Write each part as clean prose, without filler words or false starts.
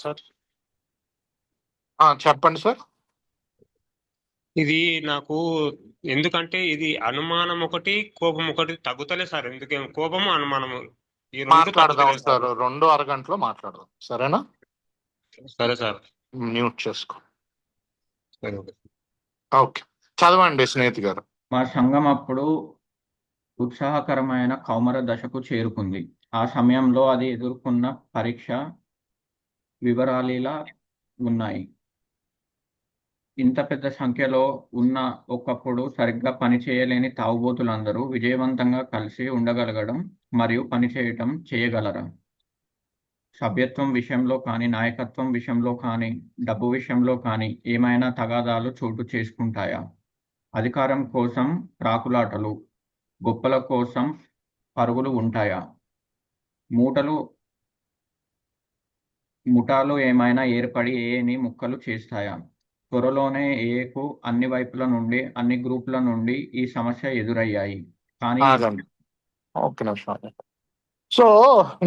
Sir చెప్పండి sir. ఇది నాకు ఎందుకంటే ఇది అనుమానం ఒకటి, కోపం ఒకటి తగ్గుతలే సార్. ఎందుకే కోపము, అనుమానము ఈ రెండు మాట్లాడదాం తగ్గుతలేదు సార్, 2 అరగంటలో మాట్లాడదాం, సరేనా? సరే సార్. మ్యూట్ చేసుకో. సరే. ఓకే, చదవండి స్నేహితు గారు. మా సంఘం అప్పుడు ఉత్సాహకరమైన కౌమార దశకు చేరుకుంది. ఆ సమయంలో అది ఎదుర్కొన్న పరీక్ష వివరాలిలా ఉన్నాయి. ఇంత పెద్ద సంఖ్యలో ఉన్న ఒకప్పుడు సరిగ్గా పనిచేయలేని తాగుబోతులందరూ విజయవంతంగా కలిసి ఉండగలగడం మరియు పనిచేయటం చేయగలరా? సభ్యత్వం విషయంలో కానీ, నాయకత్వం విషయంలో కానీ, డబ్బు విషయంలో కానీ ఏమైనా తగాదాలు చోటు చేసుకుంటాయా? అధికారం కోసం ప్రాకులాటలు, గొప్పల కోసం పరుగులు ఉంటాయా? ముఠాలు ఏమైనా ఏర్పడి ఏఏని ముక్కలు చేస్తాయా? త్వరలోనే ఏఏకు అన్ని వైపుల నుండి, అన్ని గ్రూపుల నుండి ఈ సమస్య ఎదురయ్యాయి. కానీ ఓకే నిమిషం. సో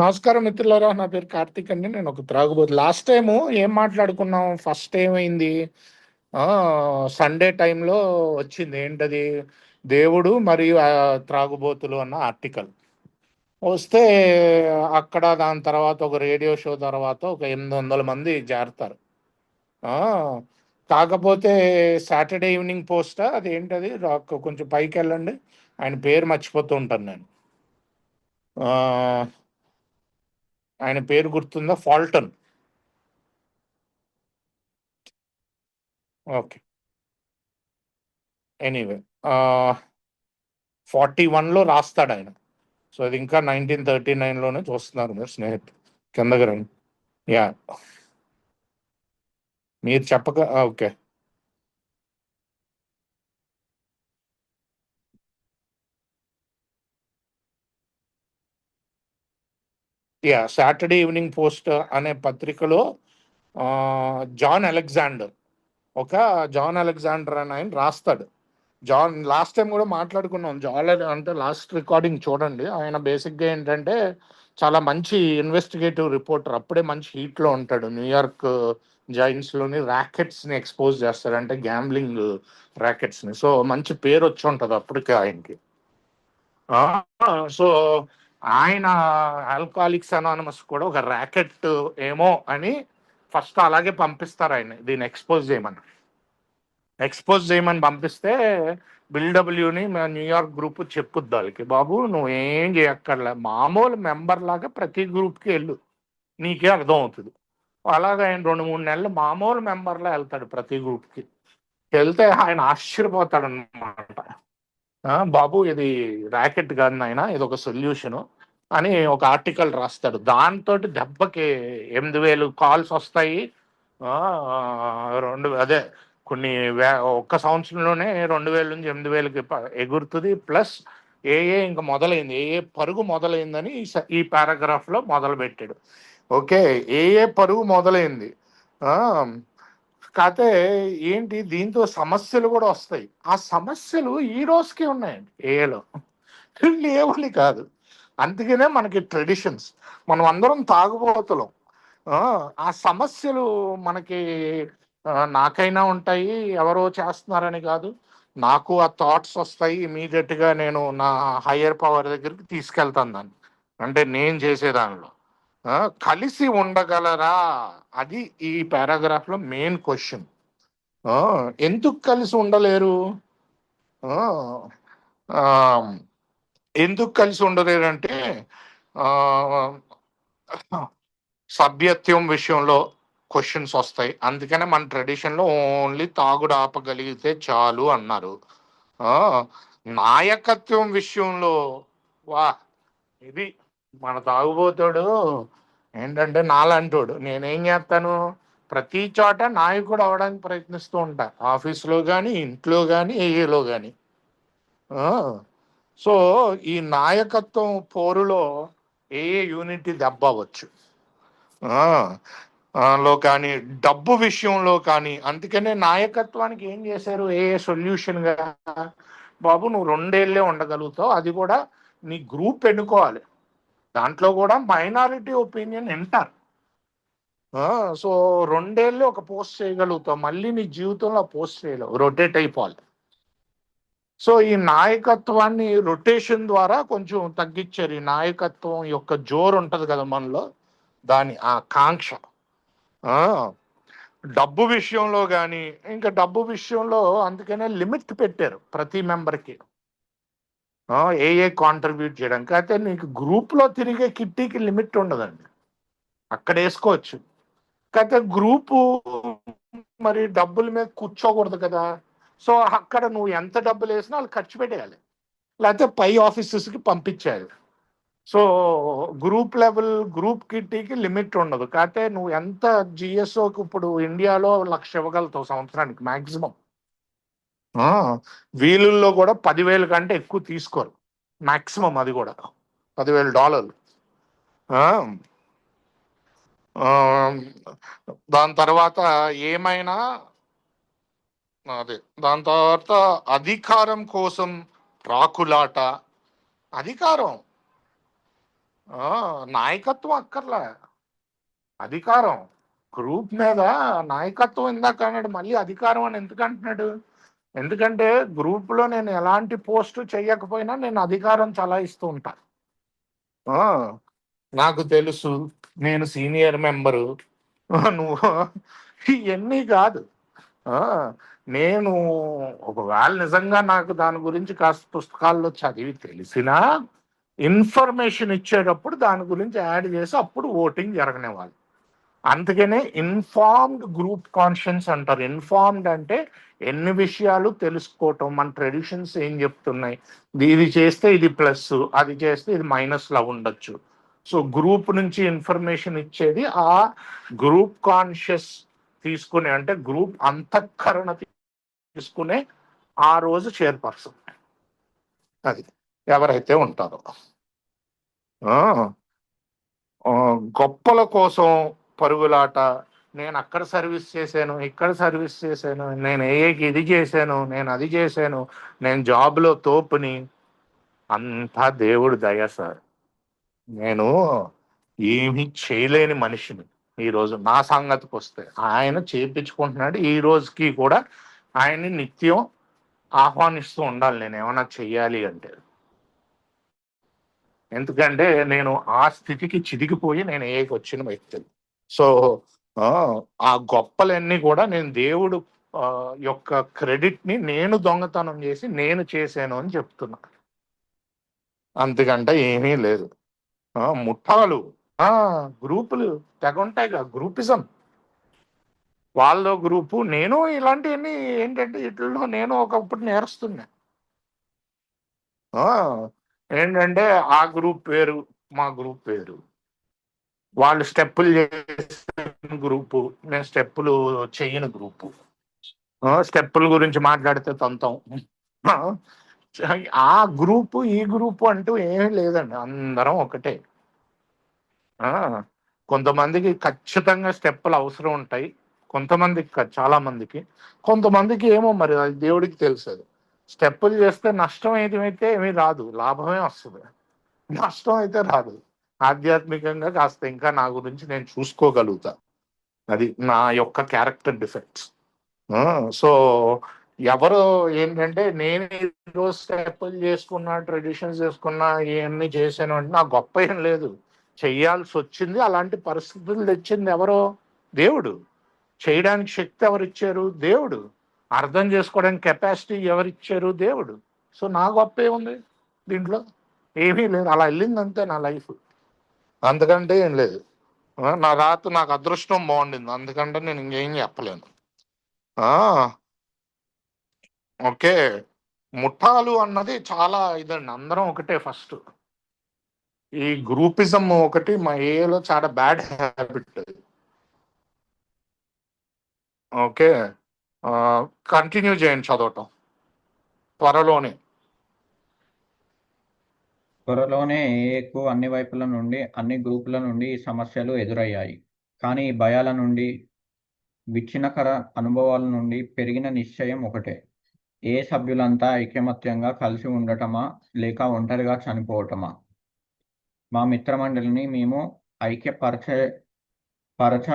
నమస్కారం మిత్రులారా, నా పేరు కార్తిక్ అండి. నేను ఒక త్రాగుబోతు. లాస్ట్ టైము ఏం మాట్లాడుకున్నాం? ఫస్ట్ ఏమైంది? సండే టైంలో వచ్చింది ఏంటది? దేవుడు మరియు త్రాగుబోతులు అన్న ఆర్టికల్ వస్తే అక్కడ దాని తర్వాత ఒక రేడియో షో తర్వాత ఒక 800 మంది చేరతారు. కాకపోతే సాటర్డే ఈవినింగ్ పోస్ట్ అది ఏంటది, కొంచెం పైకి వెళ్ళండి, ఆయన పేరు మర్చిపోతూ ఉంటాను నేను. ఆయన పేరు గుర్తుందా? ఫాల్టన్. ఓకే, ఎనీవే 41లో రాస్తాడు ఆయన. సో అది ఇంకా 1939లోనే చూస్తున్నారు మీరు స్నేహితులు. కిందకి రండి. యా, మీరు చెప్పక okay. Yeah, Saturday evening post అనే పత్రికలో జాన్ అలెగ్జాండర్ అని ఆయన రాస్తాడు. లాస్ట్ టైం కూడా మాట్లాడుకున్నాం. జాన్ అంటే లాస్ట్ రికార్డింగ్ చూడండి. ఆయన బేసిక్గా ఏంటంటే చాలా మంచి ఇన్వెస్టిగేటివ్ రిపోర్టర్. అప్పుడే మంచి హీట్లో ఉంటాడు. న్యూయార్క్ జాయింట్స్లోని ర్యాకెట్స్ని ఎక్స్పోజ్ చేస్తాడు, అంటే గ్యాంబ్లింగ్ ర్యాకెట్స్ని. సో మంచి పేరు వచ్చి ఉంటుంది అప్పటికే ఆయనకి. సో ఆయన ఆల్కహాలిక్స్ అనానిమస్ కూడా ఒక ర్యాకెట్ ఏమో అని ఫస్ట్ అలాగే పంపిస్తారు ఆయన, దీన్ని ఎక్స్పోజ్ చేయమని పంపిస్తే బిల్డబ్ల్యూని న్యూయార్క్ గ్రూప్ చెప్పుద్ది వాళ్ళకి, బాబు నువ్వేం చేయక్కర్లే, మామూలు మెంబర్ లాగా ప్రతి గ్రూప్కి వెళ్ళు, నీకే అర్థం అవుతుంది. అలాగే ఆయన 2-3 నెలలు మామూలు మెంబర్లా వెళ్తాడు ప్రతి గ్రూప్కి. వెళ్తే ఆయన ఆశ్చర్యపోతాడు అనమాట. బాబు ఇది ర్యాకెట్ కాదు నాయన, ఇది ఒక సొల్యూషను అని ఒక ఆర్టికల్ రాస్తాడు. దాంతో దెబ్బకి 8,000 కాల్స్ వస్తాయి. అదే కొన్ని ఒక్క సంవత్సరంలోనే 2,000 నుంచి 8,000కి ఎగురుతుంది. ప్లస్ ఏఏ ఇంకా మొదలైంది, ఏఏ పరుగు మొదలైందని ఈ పారాగ్రాఫ్లో మొదలు పెట్టాడు. ఓకే, ఏఏ పరుగు మొదలైంది. కాకపోతే ఏంటి, దీంతో సమస్యలు కూడా వస్తాయి. ఆ సమస్యలు ఈ రోజుకి ఉన్నాయండి ఏఏలో, లేవని కాదు. అందుకనే మనకి ట్రెడిషన్స్, మనం అందరం తాగుబోతులం. ఆ సమస్యలు మనకి నాకైనా ఉంటాయి, ఎవరో చేస్తున్నారని కాదు, నాకు ఆ థాట్స్ వస్తాయి. ఇమీడియట్గా నేను నా హయ్యర్ పవర్ దగ్గరికి తీసుకెళ్తాను దాన్ని, అంటే నేను చేసేదానిలో. కలిసి ఉండగలరా, అది ఈ పారాగ్రాఫ్లో మెయిన్ క్వశ్చన్. ఎందుకు కలిసి ఉండలేరు? ఎందుకు కలిసి ఉండలేరు అంటే సభ్యత్వం విషయంలో క్వశ్చన్స్ వస్తాయి. అందుకనే మన ట్రెడిషన్లో ఓన్లీ తాగుడు ఆపగలిగితే చాలు అన్నారు. నాయకత్వం విషయంలో ఇది మన తాగుబోతాడు ఏంటంటే నాలంటోడు, నేనేం చేస్తాను, ప్రతి చోట నాయకుడు అవడానికి ప్రయత్నిస్తూ ఉంటా, ఆఫీస్లో కానీ, ఇంట్లో కానీ, ఏఏలో కానీ. సో ఈ నాయకత్వం పోరులో ఏఏ యూనిటీ దెబ్బ అవ్వచ్చు లో కానీ, డబ్బు విషయంలో కానీ. అందుకనే నాయకత్వానికి ఏం చేశారు, ఏ సొల్యూషన్గా, బాబు నువ్వు 2 ఏళ్ళే ఉండగలుగుతావు, అది కూడా నీ గ్రూప్ ఎన్నుకోవాలి, దాంట్లో కూడా మైనారిటీ ఒపీనియన్ వింటారు. సో 2 ఏళ్ళు ఒక పోస్ట్ చేయగలుగుతావు, మళ్ళీ నీ జీవితంలో ఆ పోస్ట్ చేయలేవు, రొటేట్ అయిపోవాలి. సో ఈ నాయకత్వాన్ని రొటేషన్ ద్వారా కొంచెం తగ్గించారు. ఈ నాయకత్వం యొక్క జోరు ఉంటది కదా మనలో, దాని ఆ కాంక్ష. ఆ, డబ్బు విషయంలో కానీ, ఇంకా డబ్బు విషయంలో అందుకనే లిమిట్ పెట్టారు ప్రతి మెంబర్కి, ఏ కాంట్రిబ్యూట్ చేయడానికి. అయితే నీకు గ్రూప్లో తిరిగే కిట్టీకి లిమిట్ ఉండదండి, అక్కడ వేసుకోవచ్చు. కాకపోతే గ్రూపు మరి డబ్బుల మీద కూర్చోకూడదు కదా, సో అక్కడ నువ్వు ఎంత డబ్బులు వేసినా వాళ్ళు ఖర్చు పెట్టేయాలి, లేకపోతే పై ఆఫీసెస్కి పంపించాలి. సో గ్రూప్ లెవెల్ గ్రూప్ కిట్టీకి లిమిట్ ఉండదు. కాకపోతే నువ్వు ఎంత జిఎస్ఓకి ఇప్పుడు ఇండియాలో 1,00,000 ఇవ్వగలుగుతావు సంవత్సరానికి మ్యాక్సిమం. వీలుల్లో కూడా 10,000 కంటే ఎక్కువ తీసుకోరు మ్యాక్సిమం, అది కూడా $10,000. దాని తర్వాత ఏమైనా అదే, దాని తర్వాత అధికారం కోసం రాకులాట. అధికారం, నాయకత్వం అక్కర్లా, అధికారం. గ్రూప్ మీద నాయకత్వం ఇందాక అన్నాడు, మళ్ళీ అధికారం అని ఎందుకు అంటున్నాడు? ఎందుకంటే గ్రూప్లో నేను ఎలాంటి పోస్టు చెయ్యకపోయినా నేను అధికారం చలాయిస్తూ ఉంటా. నాకు తెలుసు, నేను సీనియర్ మెంబరు, నువ్వు ఇవన్నీ కాదు. నేను ఒకవేళ నిజంగా నాకు దాని గురించి కాస్త పుస్తకాల్లో చదివి తెలిసినా ఇన్ఫర్మేషన్ ఇచ్చేటప్పుడు దాని గురించి యాడ్ చేసి అప్పుడు ఓటింగ్ జరగనివ్వాలి. అందుకనే ఇన్ఫార్మ్డ్ గ్రూప్ కాన్షియన్స్ అంటారు. ఇన్ఫార్మ్డ్ అంటే ఎన్ని విషయాలు తెలుసుకోవటం, మన ట్రెడిషన్స్ ఏం చెప్తున్నాయి, ఇది చేస్తే ఇది ప్లస్, అది చేస్తే ఇది మైనస్లా ఉండొచ్చు. సో గ్రూప్ నుంచి ఇన్ఫర్మేషన్ ఇచ్చేది ఆ గ్రూప్ కాన్షియస్ తీసుకునే, అంటే గ్రూప్ అంతఃకరణ తీసుకునే ఆ రోజు చైర్పర్సన్, అది ఎవరైతే ఉంటారో. గొప్పల కోసం పరుగులాట, నేను అక్కడ సర్వీస్ చేశాను, ఇక్కడ సర్వీస్ చేశాను, నేను ఏకి ఇది చేశాను, నేను అది చేశాను, నేను జాబ్లో తోపుని. అంతా దేవుడు దయ సార్. నేను ఏమీ చేయలేని మనిషిని. ఈరోజు నా సంగతికి వస్తే ఆయన చేయించుకుంటున్నాడు. ఈ రోజుకి కూడా ఆయన్ని నిత్యం ఆహ్వానిస్తూ ఉండాలి నేను ఏమైనా చెయ్యాలి అంటే. ఎందుకంటే నేను ఆ స్థితికి చిదిగిపోయి నేను ఏకి వచ్చిన వ్యక్తిని. సో ఆ గొప్పలన్నీ కూడా నేను దేవుడు యొక్క క్రెడిట్ని నేను దొంగతనం చేసి నేను చేశాను అని చెప్తున్నా, అంతకంటే ఏమీ లేదు. ముఠాలు, గ్రూపులు తెగ ఉంటాయిగా, గ్రూపిజం. వాళ్ళ గ్రూపు, నేను ఇలాంటివన్నీ ఏంటంటే వీటిల్లో నేను ఒకప్పుడు నేర్స్తున్నా. ఏంటంటే ఆ గ్రూప్ వేరు, మా గ్రూప్ వేరు. వాళ్ళు స్టెప్పులు చేసిన గ్రూపు, నేను స్టెప్పులు చెయ్యని గ్రూపు. స్టెప్పుల గురించి మాట్లాడితే తంతం. ఆ గ్రూపు ఈ గ్రూపు అంటూ ఏమీ లేదండి, అందరం ఒకటే. కొంతమందికి ఖచ్చితంగా స్టెప్పులు అవసరం ఉంటాయి, కొంతమందికి చాలా మందికి, కొంతమందికి ఏమో మరి అది దేవుడికి తెలుసు. స్టెప్పులు చేస్తే నష్టం ఏదైతే ఏమీ రాదు, లాభమే వస్తుంది. నష్టం అయితే రాదు. ఆధ్యాత్మికంగా కాస్త ఇంకా నా గురించి నేను చూసుకోగలుగుతా, అది నా యొక్క క్యారెక్టర్ డిఫెక్ట్స్. సో ఎవరు ఏంటంటే నేను ఈరోజు స్టెప్పులు చేసుకున్నా, ట్రెడిషన్స్ చేసుకున్నా, ఇవన్నీ చేశాను అంటే నాకు గొప్ప ఏం లేదు. చెయ్యాల్సి వచ్చింది, అలాంటి పరిస్థితులు తెచ్చింది ఎవరో? దేవుడు. చేయడానికి శక్తి ఎవరిచ్చారు? దేవుడు. అర్థం చేసుకోవడానికి కెపాసిటీ ఎవరిచ్చారు? దేవుడు. సో నా గొప్ప ఏముంది దీంట్లో? ఏమీ లేదు, అలా వెళ్ళింది అంతే నా లైఫ్, అంతకంటే ఏం లేదు. నా రాత్రి నాకు అదృష్టం బాగుండింది, అందుకంటే నేను ఇంకేం చెప్పలేను. ఓకే, ముఠాలు అన్నది చాలా ఇదండి, అందరం ఒకటే. ఫస్ట్ ఈ గ్రూపిజం ఒకటి మా ఏలో చాలా బ్యాడ్ హ్యాబిట్. ఓకే, కంటిన్యూ చేయండి చదవటం త్వరలోనే. త్వరలోనే ఏఏకు అన్ని వైపుల నుండి, అన్ని గ్రూపుల నుండి ఈ సమస్యలు ఎదురయ్యాయి. కానీ ఈ భయాల నుండి, విచ్ఛిన్నకర అనుభవాల నుండి పెరిగిన నిశ్చయం ఒకటే: ఏ సభ్యులంతా ఐకమత్యంగా కలిసి ఉండటమా, లేక ఒంటరిగా చనిపోవటమా. మా మిత్రమండలిని మేము పరచ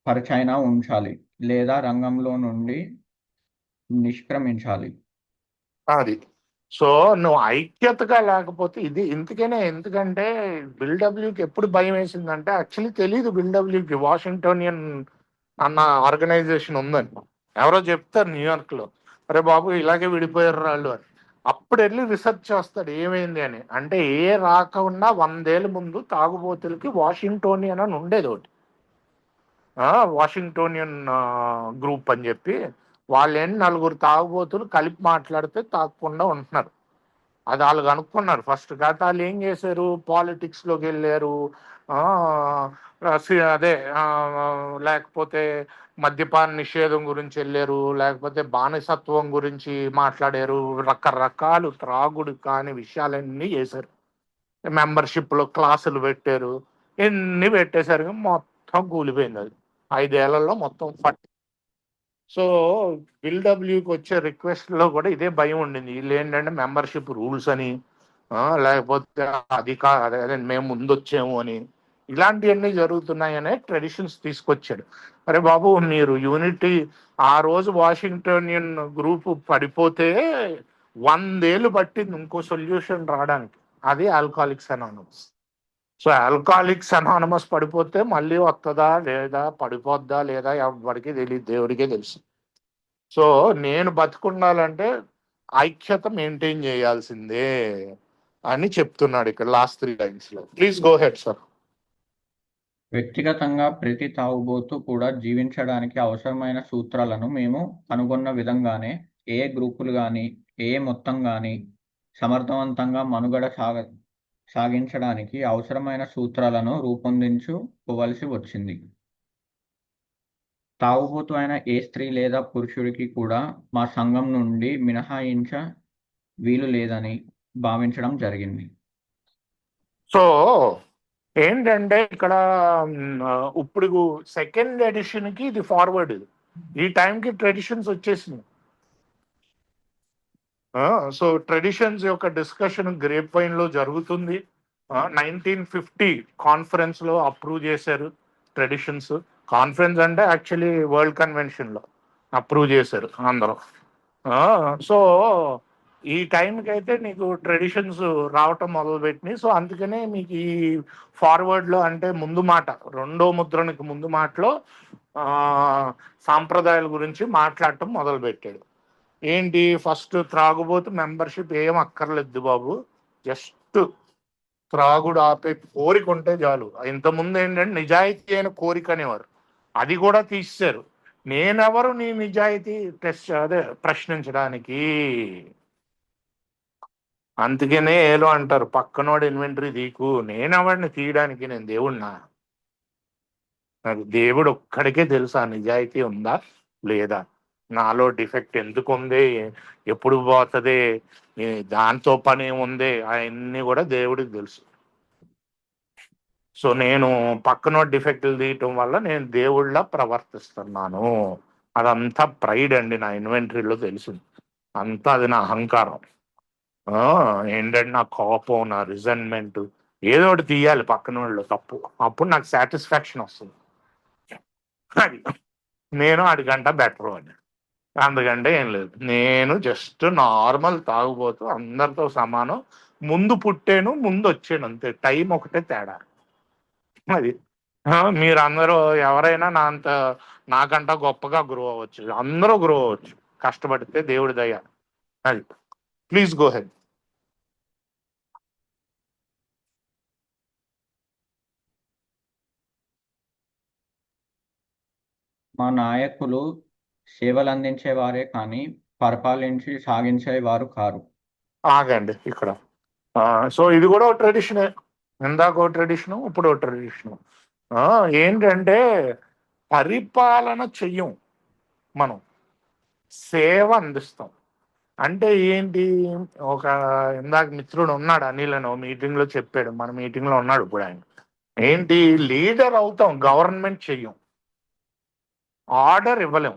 పరిచయన ఉంచాలి లేదా రంగంలో నుండి నిష్క్రమించాలి. అది. సో, నువ్వు ఐక్యతగా లేకపోతే ఇది ఇందుకనే ఎందుకంటే బిల్‌డబ్ల్యూకి ఎప్పుడు భయమేసిందంటే యాక్చువల్లీ తెలీదు బిల్‌డబ్ల్యూకి వాషింగ్టోనియన్ అన్న ఆర్గనైజేషన్ ఉందని. ఎవరో చెప్తారు న్యూయార్క్‌లో. "అరే బాబు! ఇలాగే విడిపోయారు ఆళ్ళు" అని. అప్పుడెళ్ళి రిసర్చ్ చేస్తాడు ఏమైంది అని. అంటే రాకుండా 100 ఏళ్ల ముందు తాగుబోతులకి వాషింగ్టోనియన్ అని ఉండేదోటి. వాషింగ్టోనియన్ గ్రూప్ అని చెప్పి వాళ్ళేంటి నలుగురు తాగుబోతులు కలిపి మాట్లాడితే తాగకుండా ఉంటున్నారు. అది వాళ్ళు కనుక్కున్నారు ఫస్ట్. కాకపోతే వాళ్ళు ఏం చేశారు, పాలిటిక్స్లోకి వెళ్ళారు. ఆ, అదే లేకపోతే మద్యపాన నిషేధం గురించి వెళ్ళారు, లేకపోతే బానిసత్వం గురించి మాట్లాడారు, రకరకాలు త్రాగుడు కాని విషయాలన్నీ చేశారు. మెంబర్షిప్లో క్లాసులు పెట్టారు, ఎన్ని పెట్టేసరికి మొత్తం కూలిపోయింది. అది 5 ఏళ్లలో మొత్తం సో బిల్‌డబ్ల్యూకి వచ్చే రిక్వెస్ట్‌లో కూడా ఇదే భయం ఉండింది. వీళ్ళు ఏంటంటే మెంబర్షిప్ రూల్స్ అని, లేకపోతే అదే మేము ముందొచ్చాము అని, ఇలాంటివన్నీ జరుగుతున్నాయనే ట్రెడిషన్స్ తీసుకొచ్చాడు. అరే బాబు, మీరు యూనిటీ ఆ రోజు వాషింగ్టోనియన్ గ్రూప్ పడిపోతే 100 ఏళ్ళు పట్టింది ఇంకో సొల్యూషన్ రావడానికి. అది alcoholics anonymous. So alcoholics anonymous పడిపోతే మళ్ళీ వస్తుందా లేదా, పడిపోద్దా లేదా ఎవరికి తెలియదు, దేవుడికే తెలుసు. సో నేను బతుకుండాలంటే ఐక్యత మెయింటైన్ చేయాల్సిందే అని చెప్తున్నాడు ఇక్కడ లాస్ట్ 3 లైన్స్ లో. Please go head sir. వ్యక్తిగతంగా ప్రతి తాగుబోతు కూడా జీవించడానికి అవసరమైన సూత్రాలను మేము కనుగొన్న విధంగానే ఏ గ్రూపులు కానీ ఏ మొత్తం కానీ సమర్థవంతంగా మనుగడ సాగించడానికి అవసరమైన సూత్రాలను రూపొందించుకోవలసి వచ్చింది. తాగుబోతు అయిన ఏ స్త్రీ లేదా పురుషుడికి కూడా మా సంఘం నుండి మినహాయించ వీలు లేదని భావించడం జరిగింది. సో ఏంటంటే ఇక్కడ ఇప్పుడు సెకండ్ ఎడిషన్ కి ఇది ఫార్వర్డ్. ఈ టైంకి ట్రెడిషన్స్ వచ్చేసింది. సో ట్రెడిషన్స్ యొక్క డిస్కషన్ గ్రేప్ వైన్ లో జరుగుతుంది. 1950 కాన్ఫరెన్స్ లో అప్రూవ్ చేశారు ట్రెడిషన్స్. కాన్ఫరెన్స్ అంటే యాక్చువల్లీ వరల్డ్ కన్వెన్షన్ లో అప్రూవ్ చేశారు అందరూ. సో ఈ టైంకి అయితే నీకు ట్రెడిషన్స్ రావటం మొదలుపెట్టినాయి. సో అందుకనే మీకు ఈ ఫార్వర్డ్లో అంటే ముందు మాట, రెండో ముద్రణకి ముందు మాటలో సాంప్రదాయాల గురించి మాట్లాడటం మొదలుపెట్టాడు. ఏంటి, ఫస్ట్ త్రాగుబోతు మెంబర్షిప్ ఏం అక్కర్లేదు బాబు, జస్ట్ త్రాగుడు ఆపే కోరిక ఉంటే చాలు. ఇంతకుముందు ఏంటంటే నిజాయితీ అయిన కోరిక అనేవారు, అది కూడా తీసేశారు. నేనెవరు నీ నిజాయితీ ప్రశ్నించడానికి. అందుకనే ఏలో అంటారు, పక్కనోడు ఇన్వెంటరీ తీకు, నేనెవడిని తీయడానికి, నేను దేవుడినా? నాకు దేవుడు ఒక్కడికే తెలుసా నిజాయితీ ఉందా లేదా, నాలో డిఫెక్ట్ ఎందుకు ఉంది, ఎప్పుడు పోతుంది, దాంతో పని ఏముంది, అవన్నీ కూడా దేవుడికి తెలుసు. సో నేను పక్కనోడు డిఫెక్ట్లు తీయటం వల్ల నేను దేవుళ్ళ ప్రవర్తిస్తున్నాను. అదంతా ప్రైడ్ అండి, నా ఇన్వెంటరీలో తెలిసింది అంతా. అది నా అహంకారం. ఏంటంటే నా కోపం, నా రిజన్మెంట్, ఏదో ఒకటి తీయాలి పక్కన వాళ్ళు తప్పు, అప్పుడు నాకు సాటిస్ఫాక్షన్ వస్తుంది. అది నేను అడిగంట బెటర్ అని. అందుకంటే ఏం లేదు, నేను జస్ట్ నార్మల్ తాగుబోతూ, అందరితో సమానం, ముందు పుట్టాను ముందు వచ్చాను అంతే, టైం ఒకటే తేడా. అది మీరందరూ ఎవరైనా నాకంట గొప్పగా గ్రో అవ్వచ్చు, అందరూ గ్రో అవ్వచ్చు కష్టపడితే, దేవుడి దయ. అది ప్లీజ్ గో హెడ్. మా నాయకులు సేవలందించేవారే కానీ పరిపాలించి సాగించేవారు కారు. ఆగండి ఇక్కడ. సో ఇది కూడా ఒక ట్రెడిషనే, ఇందాక ఒక ట్రెడిషను, ఇప్పుడు ఒక ట్రెడిషను. ఏంటంటే పరిపాలన చెయ్యం, మనం సేవ అందిస్తాం. అంటే ఏంటి, ఒక ఇందాక మిత్రుడు ఉన్నాడు అనిల్ అని, మీటింగ్లో చెప్పాడు, మన మీటింగ్లో ఉన్నాడు ఇప్పుడు ఆయన. ఏంటి, లీడర్ అవుతాం, గవర్నమెంట్ చెయ్యం, ఆర్డర్ ఇవ్వలేం,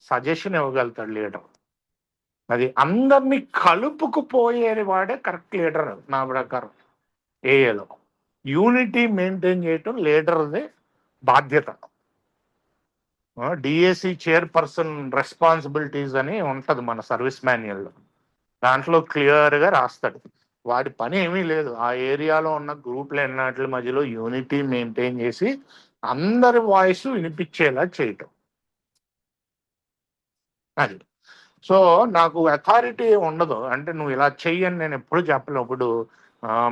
సజెషన్ ఇవ్వగలుగుతాడు లీడర్. అది అందరినీ కలుపుకుపోయే వాడే కరెక్ట్ లీడర్ నా ప్రకారం. ఏఏలో యూనిటీ మెయింటైన్ చేయటం లీడర్ది బాధ్యత. డిఏసి చైర్పర్సన్ రెస్పాన్సిబిలిటీస్ అని ఉంటుంది మన సర్వీస్ మాన్యువల్లో. దాంట్లో క్లియర్గా రాస్తాడు. వాడి పని ఏమీ లేదు, ఆ ఏరియాలో ఉన్న గ్రూప్లు ఎన్నట్ల మధ్యలో యూనిటీ మెయింటైన్ చేసి అందరి వాయిస్ వినిపించేలా చేయటం. అది. సో నాకు అథారిటీ ఉండదు, అంటే నువ్వు ఇలా చెయ్యని నేను ఎప్పుడు చెప్పలేను. ఇప్పుడు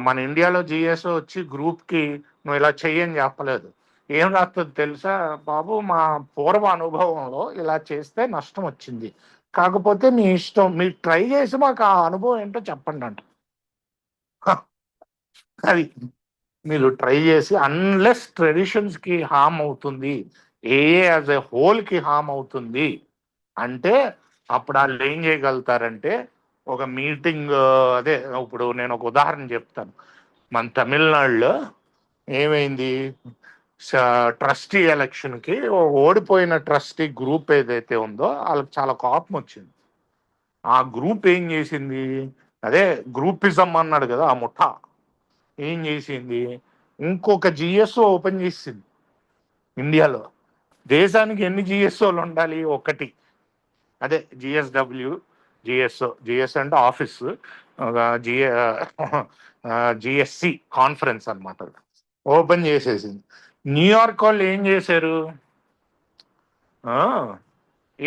మన ఇండియాలో జిఎస్ఓ వచ్చి గ్రూప్కి నువ్వు ఇలా చెయ్యని చెప్పలేదు. ఏం రాస్తుంది తెలుసా బాబు, మా పూర్వ అనుభవంలో ఇలా చేస్తే నష్టం వచ్చింది, కాకపోతే మీ ఇష్టం, మీరు ట్రై చేసి మాకు ఆ అనుభవం ఏంటో చెప్పండి అంట. అది మీరు ట్రై చేసి, అన్లెస్ ట్రెడిషన్స్కి హామ్ అవుతుంది, యాజ్ ఎ హోల్కి హామ్ అవుతుంది అంటే అప్పుడు వాళ్ళు ఏం చేయగలుగుతారంటే ఒక మీటింగ్, అదే ఇప్పుడు నేను ఒక ఉదాహరణ చెప్తాను. మన తమిళనాడులో ఏమైంది, ట్రస్టీ ఎలక్షన్కి ఓడిపోయిన ట్రస్టీ గ్రూప్ ఏదైతే ఉందో వాళ్ళకి చాలా కోపం వచ్చింది. ఆ గ్రూప్ ఏం చేసింది, అదే గ్రూపిజం అన్నాడు కదా ఆ ముఠా, ఏం చేసింది, ఇంకొక జిఎస్ఓ ఓపెన్ చేసింది ఇండియాలో. దేశానికి ఎన్ని జిఎస్ఓలు ఉండాలి, ఒకటి. అదే జిఎస్డబ్ల్యూ, జిఎస్ అంటే ఆఫీస్, జిఎస్సి కాన్ఫరెన్స్ అనమాట. ఓపెన్ చేసేసింది. న్యూయార్క్ వాళ్ళు ఏం చేశారు,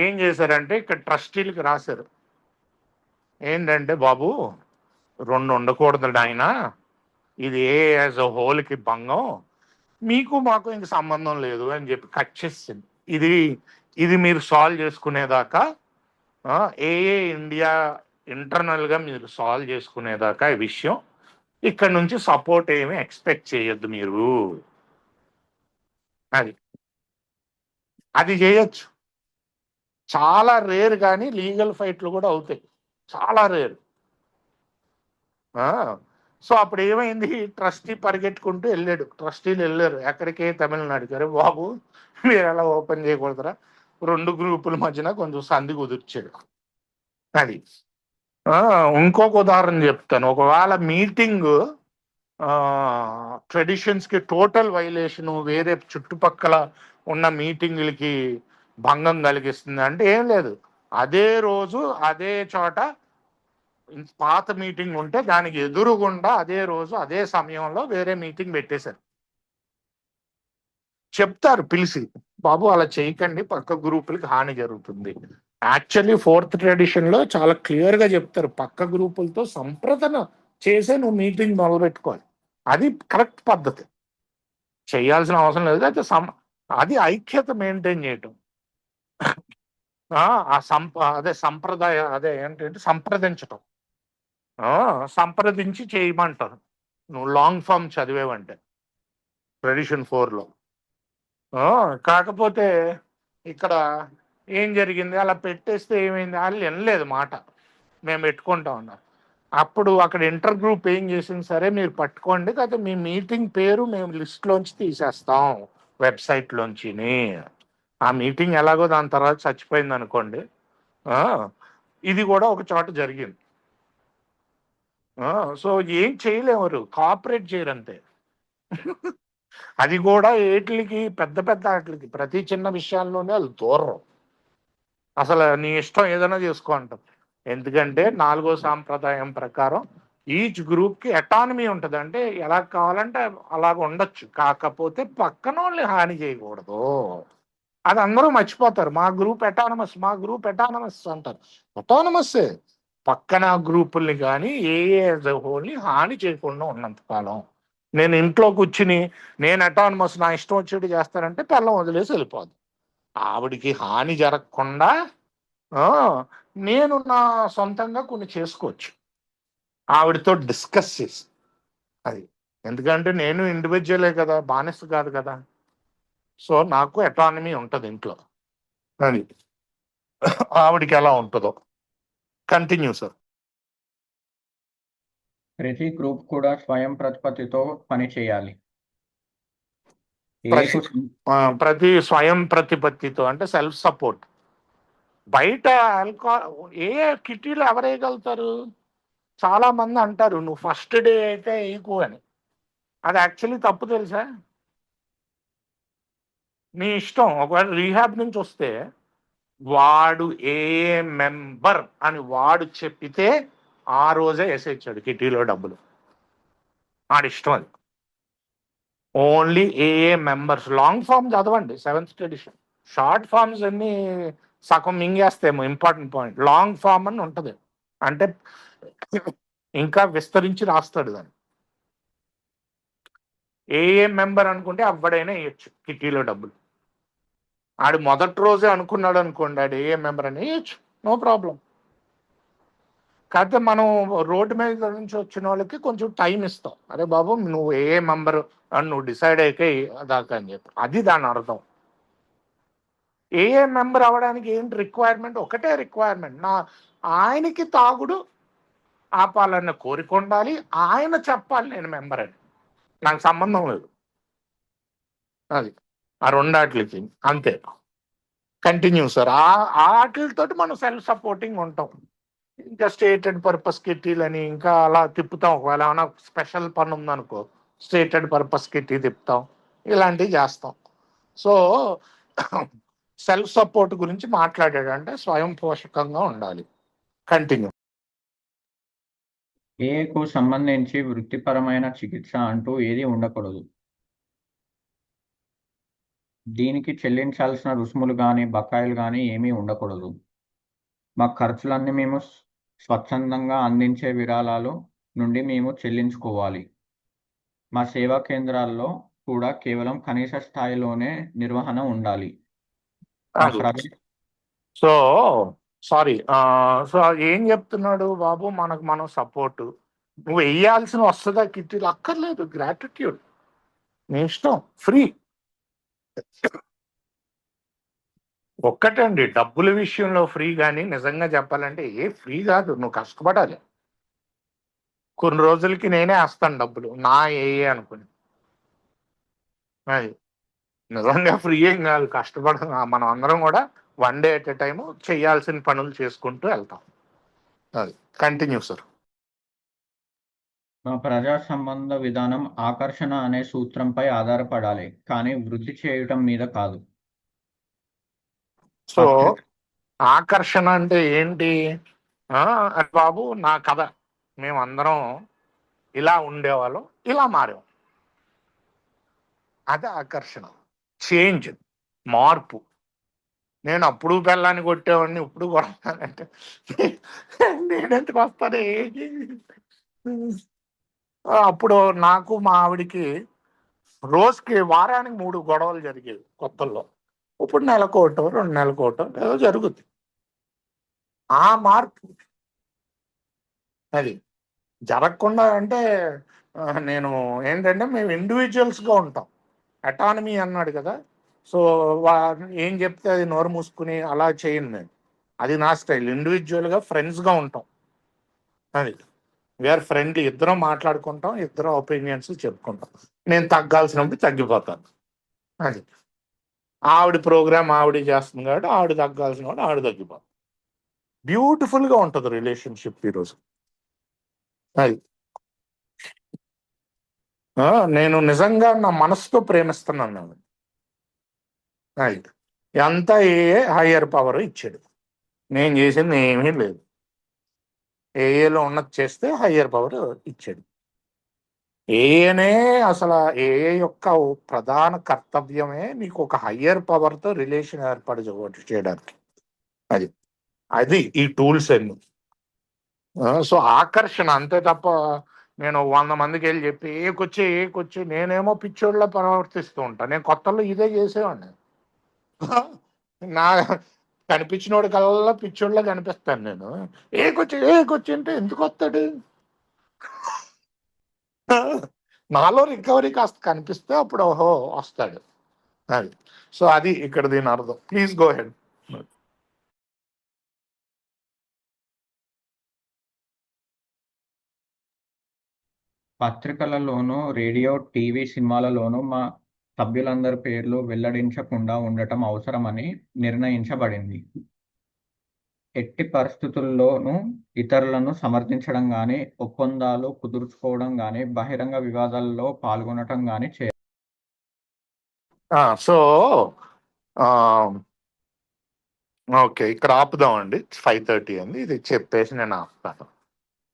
ఏం చేశారంటే ఇక్కడ ట్రస్టీలకి రాశారు, ఏంటంటే బాబు 2 ఉండకూడదు ఆయన, ఇది యాజ్ అ హోల్కి భంగం, మీకు మాకు ఇంక సంబంధం లేదు అని చెప్పి కట్ చేసింది. ఇది మీరు సాల్వ్ చేసుకునేదాకా, ఇండియా ఇంటర్నల్గా మీరు సాల్వ్ చేసుకునేదాకా ఈ విషయం, ఇక్కడ నుంచి సపోర్ట్ ఏమి ఎక్స్పెక్ట్ చేయొద్దు మీరు. అది చేయొచ్చు, చాలా రేర్, కానీ లీగల్ ఫైట్లు కూడా అవుతాయి, చాలా రేర్. సో అప్పుడు ఏమైంది, ట్రస్టీ పరిగెట్టుకుంటూ వెళ్ళాడు, ట్రస్టీలు వెళ్ళారు ఎక్కడికి, తమిళనాడుకి. అరే బాబు మీరు ఎలా ఓపెన్ చేయకూడదురా, 2 గ్రూపుల మధ్యన కొంచెం సంధి కుదిర్చాడు. అది. ఇంకొక ఉదాహరణ చెప్తాను. ఒకవేళ మీటింగ్ ట్రెడిషన్స్కి టోటల్ వైలేషన్, వేరే చుట్టుపక్కల ఉన్న మీటింగులకి భంగం కలిగిస్తుంది అంటే ఏం లేదు, అదే రోజు అదే చోట పాత మీటింగ్ ఉంటే దానికి ఎదురుగుండా అదే రోజు అదే సమయంలో వేరే మీటింగ్ పెట్టేశారు. చెప్తారు పిలిచి, బాబు అలా చేయకండి, పక్క గ్రూపులకి హాని జరుగుతుంది. యాక్చువల్లీ 4th ట్రెడిషన్లో చాలా క్లియర్గా చెప్తారు, పక్క గ్రూపులతో సంప్రదన చేసే నువ్వు మీటింగ్ మొదలుపెట్టుకోవాలి. అది కరెక్ట్ పద్ధతి, చేయాల్సిన అవసరం లేదు. అయితే అది ఐక్యత మెయింటైన్ చేయటం. అదే సంప్రదాయ, అదే ఏంటంటే సంప్రదించటం, సంప్రదించి చేయమంటారు. నువ్వు లాంగ్ ఫామ్ చదివేవంటే ట్రెడిషన్ 4లో. కాకపోతే ఇక్కడ ఏం జరిగింది, అలా పెట్టేస్తే ఏమైంది, వాళ్ళు వినలేదు మాట, మేము పెట్టుకుంటా ఉన్నారు. అప్పుడు అక్కడ ఇంటర్ గ్రూప్ ఏం చేసింది, సరే మీరు పట్టుకోండి, కాకపోతే మీ మీటింగ్ పేరు మేము లిస్ట్లోంచి తీసేస్తాం వెబ్సైట్లోంచిని. ఆ మీటింగ్ ఎలాగో దాని తర్వాత చచ్చిపోయింది అనుకోండి. ఇది కూడా ఒక చోట జరిగింది. సో ఏం చేయలేరు, కోఆపరేట్ చేయరు అంతే. అది కూడా ఏట్లకి, పెద్ద పెద్ద వాటికి, ప్రతి చిన్న విషయాల్లోనే వాళ్ళు దూరం, అసలు నీ ఇష్టం ఏదైనా చేసుకో అంటారు. ఎందుకంటే 4వ సాంప్రదాయం ప్రకారం ఈచ్ గ్రూప్కి అటానమీ ఉంటుంది, అంటే ఎలా కావాలంటే అలాగ ఉండొచ్చు, కాకపోతే పక్కన వాళ్ళని హాని చేయకూడదు. అది అందరూ మర్చిపోతారు, మా గ్రూప్ అటానమస్, మా గ్రూప్ అటానమస్ అంటారు. అటానమస్సే, పక్కన గ్రూపుల్ని కానీ హోల్ని హాని చేయకుండా ఉన్నంత కాలం. నేను ఇంట్లో కూర్చుని నేను అటానమస్, నా ఇష్టం వచ్చేటి చేస్తానంటే పిల్లం వదిలేసి వెళ్ళిపోదు. ఆవిడికి హాని జరగకుండా నేను నా సొంతంగా కొన్ని చేసుకోవచ్చు, ఆవిడతో డిస్కస్ చేసి. అది ఎందుకంటే నేను ఇండివిజువలే కదా, బానిస కాదు కదా. సో నాకు అటానమీ ఉంటుంది ఇంట్లో. అది ఆవిడికి ఎలా ఉంటుందో. Continue sir. ప్రతి గ్రూప్ కూడా స్వయం ప్రతిపత్తితో పని చేయాలి. ప్రతి స్వయం ప్రతిపత్తితో అంటే సెల్ఫ్ సపోర్ట్. బయట కిటీలు ఎవరు వేయగలుగుతారు? చాలా మంది అంటారు నువ్వు ఫస్ట్ డే అయితే వేయకు అని. అది యాక్చువల్లీ తప్పు తెలుసా? నీ ఇష్టం. ఒకవేళ రీహాబ్ నుంచి వస్తే వాడు ఏ మెంబర్ అని వాడు చెప్పితే ఆ రోజే వేసేచ్చాడు కిటీలో డబ్బులు. వాడి ఇష్టం అది. ఓన్లీ ఏఏ మెంబర్స్. లాంగ్ ఫామ్ చదవండి 7th ఎడిషన్. షార్ట్ ఫామ్స్ అన్ని సగం మింగేస్తేమో. ఇంపార్టెంట్ పాయింట్, లాంగ్ ఫామ్ అని ఉంటుంది, అంటే ఇంకా విస్తరించి రాస్తాడు దాన్ని. ఏఏ మెంబర్ అనుకుంటే ఎవడైనా వేయచ్చు కిటీలో డబ్బులు. ఆడు మొదటి రోజే అనుకున్నాడు అనుకోండి ఆడు ఏఏ మెంబర్ అని వేయచ్చు, నో ప్రాబ్లం. కాకపోతే మనం రోడ్డు మీద నుంచి వచ్చిన వాళ్ళకి కొంచెం టైం ఇస్తాం. అరే బాబు నువ్వు ఏ మెంబర్ అని నువ్వు డిసైడ్ అయితే దాకా అని చెప్పి, అది దాని అర్థం. ఏ మెంబర్ అవ్వడానికి ఏంటి రిక్వైర్మెంట్? ఒకటే రిక్వైర్మెంట్, ఆయనకి తాగుడు ఆపాలన్న కోరిక ఉండాలి, ఆయన చెప్పాలి నేను మెంబర్ అని, నాకు సంబంధం లేదు. అది ఆ రెండాట్లకి అంతే. Continue sir. ఆ ఆటలతోటి మనం సెల్ఫ్ సపోర్టింగ్ ఉంటాం. ఇంకా స్టేటెడ్ పర్పస్ కిట్టీలని ఇంకా అలా తిప్పుతాం. ఒకవేళ ఏమైనా స్పెషల్ పని ఉందనుకో స్టేటెడ్ పర్పస్ కిట్టీ తిప్పుతాం, ఇలాంటివి చేస్తాం. సో సెల్ఫ్ సపోర్ట్ గురించి మాట్లాడాడంటే స్వయం పోషకంగా ఉండాలి. కంటిన్యూ. ఏకు సంబంధించి వృత్తిపరమైన చికిత్స అంటూ ఏది ఉండకూడదు. దీనికి చెల్లించాల్సిన రుసుములు కానీ బకాయిలు కానీ ఏమీ ఉండకూడదు. మా ఖర్చులన్నీ మేము స్వచ్ఛందంగా అందించే విరాళాలు నుండి మేము చెల్లించుకోవాలి. మా సేవా కేంద్రాల్లో కూడా కేవలం కనీస స్థాయిలోనే నిర్వహణ ఉండాలి. మా సో సారీ, సో ఏం చెప్తున్నాడు బాబు, మనకు మనం సపోర్టు. నువ్వు వేయాల్సిన వస్తుందా కిట్టీలు? అక్కర్లేదు, గ్రాటిట్యూడ్, నీ ఇష్టం, ఫ్రీ. ఒక్కటండి, డబ్బుల విషయంలో ఫ్రీ, కానీ నిజంగా చెప్పాలంటే ఏ ఫ్రీ కాదు, నువ్వు కష్టపడాలి. కొన్ని రోజులకి నేనే వేస్తాను డబ్బులు నా ఏ అనుకుని. అది నిజంగా ఫ్రీ ఏం కాదు, కష్టపడ మనం అందరం కూడా 1 day at a time చేయాల్సిన పనులు చేసుకుంటూ వెళ్తాం. అది కంటిన్యూ సార్. మా ప్రజా సంబంధ విధానం ఆకర్షణ అనే సూత్రంపై ఆధారపడాలి, కానీ వృద్ధి చేయటం మీద కాదు. సో ఆకర్షణ అంటే ఏంటి? అది బాబు నా కథ, మేమందరం ఇలా ఉండేవాళ్ళం, ఇలా మారాం, అదే ఆకర్షణ. చేంజ్, మార్పు. నేను అప్పుడు బెల్లాన్ని కొట్టేవాడిని, ఇప్పుడు కొడతానంటే నేనెందుకు వస్తానే. అప్పుడు నాకు మా ఆవిడికి రోజుకి వారానికి 3 గొడవలు జరిగేవి కొత్తల్లో. ఇప్పుడు నెలకోటో 2 నెలకోటో ఏదో జరుగుద్ది. ఆ మార్పు అది జరగకుండా అంటే నేను ఏంటంటే మేము ఇండివిజువల్స్గా ఉంటాం. అటానమీ అన్నాడు కదా, సో ఏం చెప్తే అది నోరు మూసుకుని అలా చేయను నేను. అది నా స్టైల్. ఇండివిజువల్గా ఫ్రెండ్స్గా ఉంటాం. అది వీఆర్ ఫ్రెండ్లీ, ఇద్దరం మాట్లాడుకుంటాం, ఇద్దరం ఒపీనియన్స్ చెప్పుకుంటాం. నేను తగ్గాల్సినప్పుడు తగ్గిపోతాను. అది ఆవిడ ప్రోగ్రామ్ ఆవిడ చేస్తుంది కాబట్టి ఆవిడ తగ్గాల్సిన వాడు ఆవిడ తగ్గిపోతాం. బ్యూటిఫుల్గా ఉంటుంది రిలేషన్షిప్ ఈరోజు. అది నేను నిజంగా నా మనసుతో ప్రేమిస్తున్నాను నేను. అది అంతా హయ్యర్ పవర్ ఇచ్చాడు, నేను చేసింది ఏమీ లేదు. ఏఏలో ఉన్నది చేస్తే హయ్యర్ పవర్ ఇచ్చాడు. ఏఏనే అసలు ఏఏ యొక్క ప్రధాన కర్తవ్యమే నీకు ఒక హయ్యర్ పవర్తో రిలేషన్ ఏర్పాటు చేయడానికి. అది అది ఈ టూల్స్ అన్ని. సో ఆకర్షణ అంతే తప్ప నేను 100 మందికి వెళ్ళి చెప్పి ఏకొచ్చి నేనేమో పిచ్చోళ్ళ ప్రవర్తిస్తూ ఉంటాను. నేను కొత్తలో ఇదే చేసేవాడిని. నా కనిపించినోడి కల్లా పిచ్చోళ్ళ కనిపిస్తాను నేను. ఏకొచ్చి అంటే ఎందుకు వస్తాడు? నాలో రికవరీ కాస్త కనిపిస్తే అప్పుడు ఓహో వస్తాడు. అది సో అది ఇక్కడ దీని అర్థం. Please go ahead. పత్రికలలోనూ రేడియో టీవీ సినిమాలలోనూ మా సభ్యులందరి పేర్లు వెల్లడించకుండా ఉండటం అవసరమని నిర్ణయించబడింది. ఎట్టి పరిస్థితుల్లోనూ ఇతరులను సమర్థించడం కానీ ఒప్పందాలు కుదుర్చుకోవడం కానీ బహిరంగ వివాదాల్లో పాల్గొనటం కానీ సో ఓకే, ఇక్కడ ఆపుదామండి. 5:30 అండి, ఇది చెప్పేసి నేను ఆపుతాను.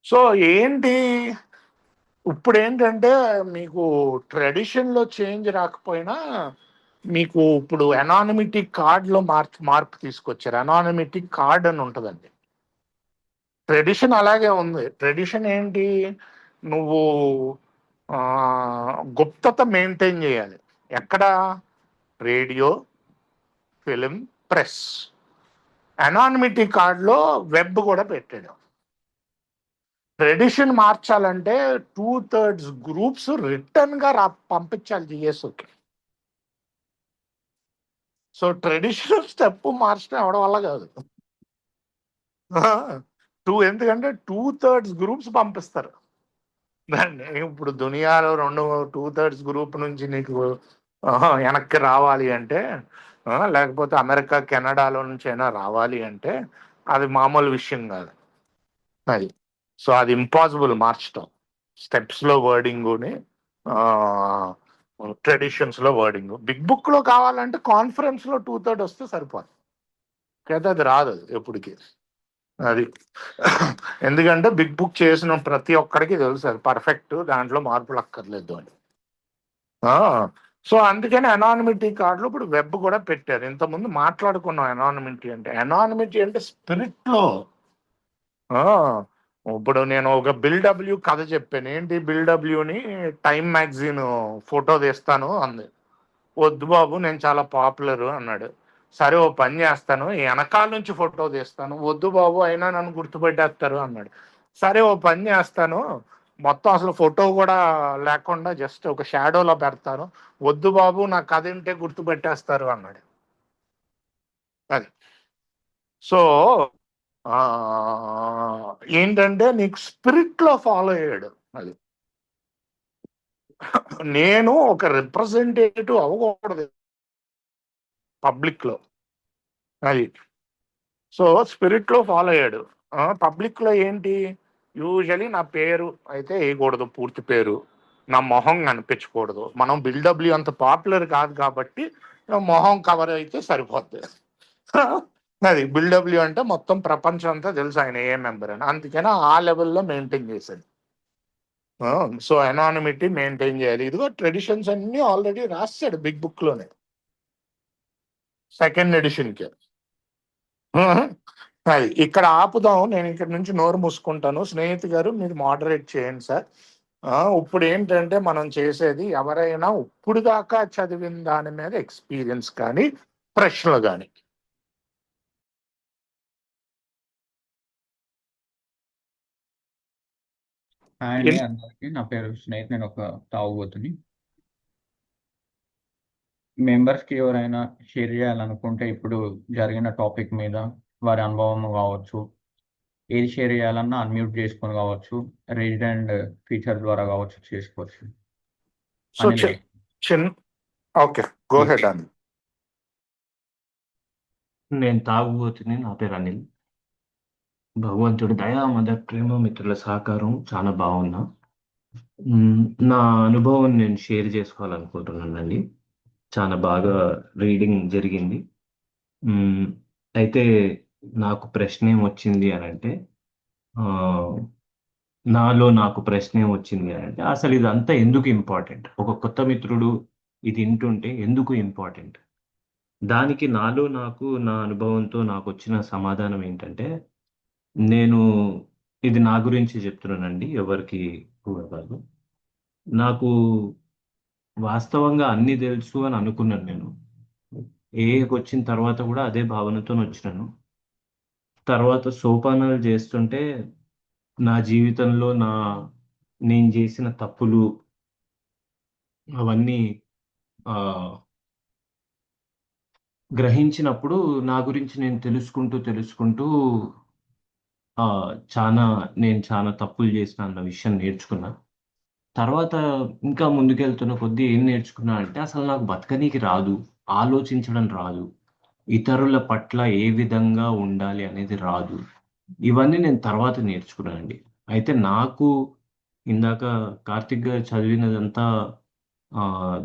సో ఏంటి, ఇప్పుడు ఏంటంటే మీకు ట్రెడిషన్లో చేంజ్ రాకపోయినా మీకు ఇప్పుడు ఎనానిమిటీ కార్డ్లో మార్పు తీసుకొచ్చారు. ఎనానిమిటీ కార్డ్ అని ఉంటుందండి. ట్రెడిషన్ అలాగే ఉంది. ట్రెడిషన్ ఏంటి, నువ్వు గుప్తత మెయింటైన్ చేయాలి. ఎక్కడ? Radio, film, press. ఎనానిమిటీ కార్డ్లో వెబ్ కూడా పెట్టాడు. ట్రెడిషన్ మార్చాలంటే 2/3 గ్రూప్స్ రిటర్న్గా పంపించాలి జిఎస్ఓకి. సో ట్రెడిషనల్ స్టెప్ మార్చడం అవడం వల్ల కాదు. ఎందుకంటే 2/3 గ్రూప్స్ పంపిస్తారు దాన్ని. ఇప్పుడు దునియాలో 2/3 గ్రూప్ నుంచి నీకు వెనక్కి రావాలి అంటే, లేకపోతే అమెరికా కెనడాలో నుంచి అయినా రావాలి అంటే అది మామూలు విషయం కాదు అది. సో అది ఇంపాసిబుల్ మార్చడం. స్టెప్స్లో వర్డింగుని, ట్రెడిషన్స్లో వర్డింగ్. బిగ్ బుక్లో కావాలంటే కాన్ఫరెన్స్లో 2/3 వస్తే సరిపోదు కదా, అది రాదు అది ఎప్పటికీ అది. ఎందుకంటే బిగ్ బుక్ చేసిన ప్రతి ఒక్కడికి తెలుసు అది పర్ఫెక్ట్, దాంట్లో మార్పులు అక్కర్లేదు అని. సో అందుకని అనానిమిటీ కార్డులో ఇప్పుడు వెబ్ కూడా పెట్టారు. ఇంతకుముందు మాట్లాడుకున్నాం అనానిమిటీ అంటే. అనానిమిటీ అంటే స్పిరిట్లో. ఇప్పుడు నేను ఒక బిల్డబ్ల్యూ కథ చెప్పాను. ఏంటి బిల్డబ్ల్యూని టైమ్ మ్యాగజైన్ ఫోటో తీస్తాను అంది. వద్దు బాబు, నేను చాలా పాపులర్ అన్నాడు. సరే ఓ పని చేస్తాను, వెనకాల నుంచి ఫోటో తీస్తాను. వద్దు బాబు, అయినా నన్ను గుర్తుపెట్టేస్తారు అన్నాడు. సరే ఓ పని చేస్తాను, మొత్తం అసలు ఫోటో కూడా లేకుండా జస్ట్ ఒక షాడోలో పెడతాను. వద్దు బాబు, నా కథ వింటే గుర్తుపెట్టేస్తారు అన్నాడు. అది. సో ఏంటంటే నీకు స్పిరిట్లో ఫాలో అయ్యాడు. అది నేను ఒక రిప్రజెంటేటివ్ అవ్వకూడదు పబ్లిక్లో. అది. సో స్పిరిట్లో ఫాలో అయ్యాడు. పబ్లిక్లో ఏంటి, యూజువలీ నా పేరు అయితే వేయకూడదు, పూర్తి పేరు, నా మొహం కనిపించకూడదు. మనం బిల్డబ్ల్యూ అంత పాపులర్ కాదు కాబట్టి మొహం కవర్ అయితే సరిపోద్ది. అది బిల్డబ్ల్యూ అంటే మొత్తం ప్రపంచం అంతా తెలుసు ఆయన ఏ మెంబర్ అని. అందుకని ఆ లెవెల్లో మెయింటైన్ చేశాడు. సో అనానిమిటీ మెయింటైన్ చేయాలి. ఇదిగో ట్రెడిషన్స్ అన్ని ఆల్రెడీ రాశాడు బిగ్ బుక్లోనే, 2nd ఎడిషన్కి. అది ఇక్కడ ఆపుదాం. నేను ఇక్కడ నుంచి నోరు మూసుకుంటాను. స్నేహితు గారు మీరు మోడరేట్ చేయండి సార్. ఇప్పుడు ఏంటంటే మనం చేసేది, ఎవరైనా ఇప్పుడు దాకా చదివిన దాని మీద ఎక్స్పీరియన్స్ కానీ ప్రశ్నలు కానీ. హాయ్ అండి అందరికీ, నా పేరు స్నేహిత్, నేను ఒక తాగుబోతుని. మెంబర్స్కి ఎవరైనా షేర్ చేయాలనుకుంటే ఇప్పుడు జరిగిన టాపిక్ మీద వారి అనుభవం కావచ్చు, ఏది షేర్ చేయాలన్నా అన్మ్యూట్ చేసుకొని కావచ్చు, రేజ్ అండ్ ఫీచర్ ద్వారా కావచ్చు చేసుకోవచ్చు. So Anil okay, go head అండి. నేను తాగుబోతుని. నా పేరు అనిల్. భగవంతుడి దయా మద ప్రేమ మిత్రుల సహకారం చాలా బాగున్నా. నా అనుభవం నేను షేర్ చేసుకోవాలనుకుంటున్నానండి. చాలా బాగా రీడింగ్ జరిగింది. అయితే నాకు ప్రశ్న ఏమొచ్చింది అని అంటే, నాకు ప్రశ్న ఏమొచ్చింది అని అంటే, అసలు ఇదంతా ఎందుకు ఇంపార్టెంట్? ఒక కొత్త మిత్రుడు ఇది వింటుంటే ఎందుకు ఇంపార్టెంట్? దానికి నా అనుభవంతో నాకు వచ్చిన సమాధానం ఏంటంటే, నేను ఇది నా గురించి చెప్తున్నానండి, ఎవరికి కూడా కాదు. నాకు వాస్తవంగా అన్ని తెలుసు అని అనుకున్నాను నేను. వచ్చిన తర్వాత కూడా అదే భావనతో వచ్చినాను. తర్వాత సోపానాలు చేస్తుంటే నా జీవితంలో నేను చేసిన తప్పులు అవన్నీ గ్రహించినప్పుడు నా గురించి నేను తెలుసుకుంటూ నేను చాలా తప్పులు చేసిన అన్న విషయం నేర్చుకున్నా. తర్వాత ఇంకా ముందుకెళ్తున్న కొద్దీ ఏం నేర్చుకున్నా అంటే, అసలు నాకు బతకనీకి రాదు, ఆలోచించడం రాదు, ఇతరుల పట్ల ఏ విధంగా ఉండాలి అనేది రాదు. ఇవన్నీ నేను తర్వాత నేర్చుకున్నానండి. అయితే నాకు ఇందాక కార్తిక్ గారు చదివినదంతా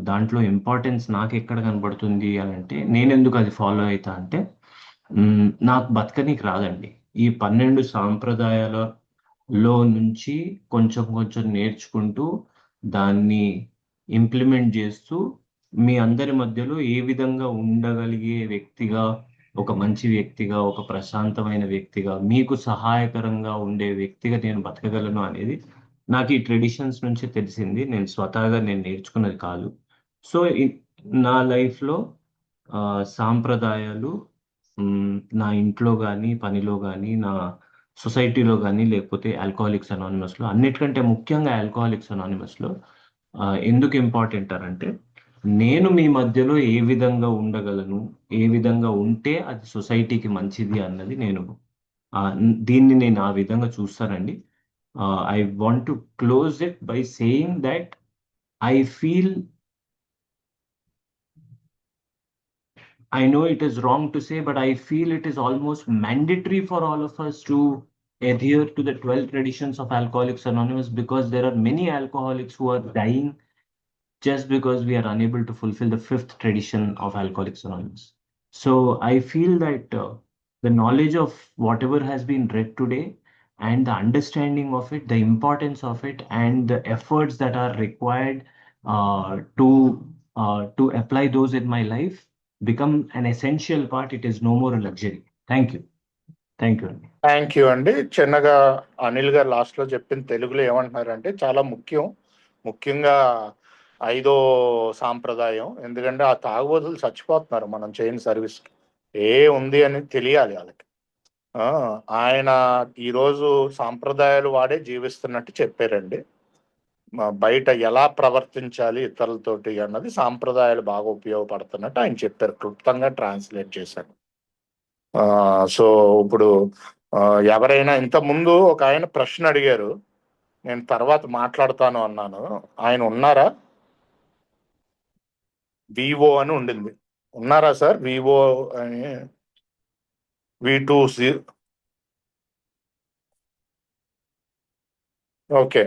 దాంట్లో ఇంపార్టెన్స్ నాకు ఎక్కడ కనబడుతుంది అని అంటే నేను ఎందుకు అది ఫాలో అవుతా అంటే నాకు బతకనీకి రాదండి. ఈ 12 సాంప్రదాయాలలో నుంచి కొంచెం కొంచెం నేర్చుకుంటూ దాన్ని ఇంప్లిమెంట్ చేస్తూ మీ అందరి మధ్యలో ఏ విధంగా ఉండగలిగే వ్యక్తిగా, ఒక మంచి వ్యక్తిగా, ఒక ప్రశాంతమైన వ్యక్తిగా, మీకు సహాయకరంగా ఉండే వ్యక్తిగా నేను బతకగలను అనేది నాకు ఈ ట్రెడిషన్స్ నుంచి తెలిసింది. నేను స్వతహాగా నేను నేర్చుకున్నది కాదు. సో నా లైఫ్లో సాంప్రదాయాలు నా ఇంట్లో కానీ, పనిలో కానీ, నా సొసైటీలో కానీ, లేకపోతే ఆల్కహాలిక్స్ అనానిమస్లో, అన్నిటికంటే ముఖ్యంగా ఆల్కహాలిక్స్ అనానిమస్లో ఎందుకు ఇంపార్టెంట్ అంటే నేను మీ మధ్యలో ఏ విధంగా ఉండగలను, ఏ విధంగా ఉంటే అది సొసైటీకి మంచిది అన్నది దీన్ని నేను ఆ విధంగా చూస్తానండి. I want to close it by saying that I feel, I know it is wrong to say, but I feel it is almost mandatory for all of us to adhere to the 12 traditions of Alcoholics Anonymous, because there are many alcoholics who are dying just because we are unable to fulfill the 5th tradition of Alcoholics Anonymous. So I feel that the knowledge of whatever has been read today and the understanding of it, the importance of it, and the efforts that are required to apply those in my life become an essential part. It is no more a luxury. Thank you. Thank you. Thank you అండి. చిన్నగా అనిల్ గారు లాస్ట్లో చెప్పిన తెలుగులో ఏమంటున్నారంటే చాలా ముఖ్యంగా 5వ సాంప్రదాయం. ఎందుకంటే ఆ తాగుబోతులు చచ్చిపోతున్నారు మనం చేయని సర్వీస్కి. ఉంది అని తెలియాలి వాళ్ళకి. ఆయన ఈరోజు సాంప్రదాయాలు వాడే జీవిస్తున్నట్టు చెప్పారండి. బయట ఎలా ప్రవర్తించాలి ఇతరులతోటి అన్నది సాంప్రదాయాలు బాగా ఉపయోగపడుతున్నట్టు ఆయన చెప్పారు. క్లుప్తంగా ట్రాన్స్లేట్ చేశారు. సో ఇప్పుడు ఎవరైనా ఇంతకుముందు ఒక ఆయన ప్రశ్న అడిగారు, నేను తర్వాత మాట్లాడతాను అన్నాను. ఆయన ఉన్నారా? వివో అని ఉండింది, ఉన్నారా సార్? వివో అని V2 ఓకే.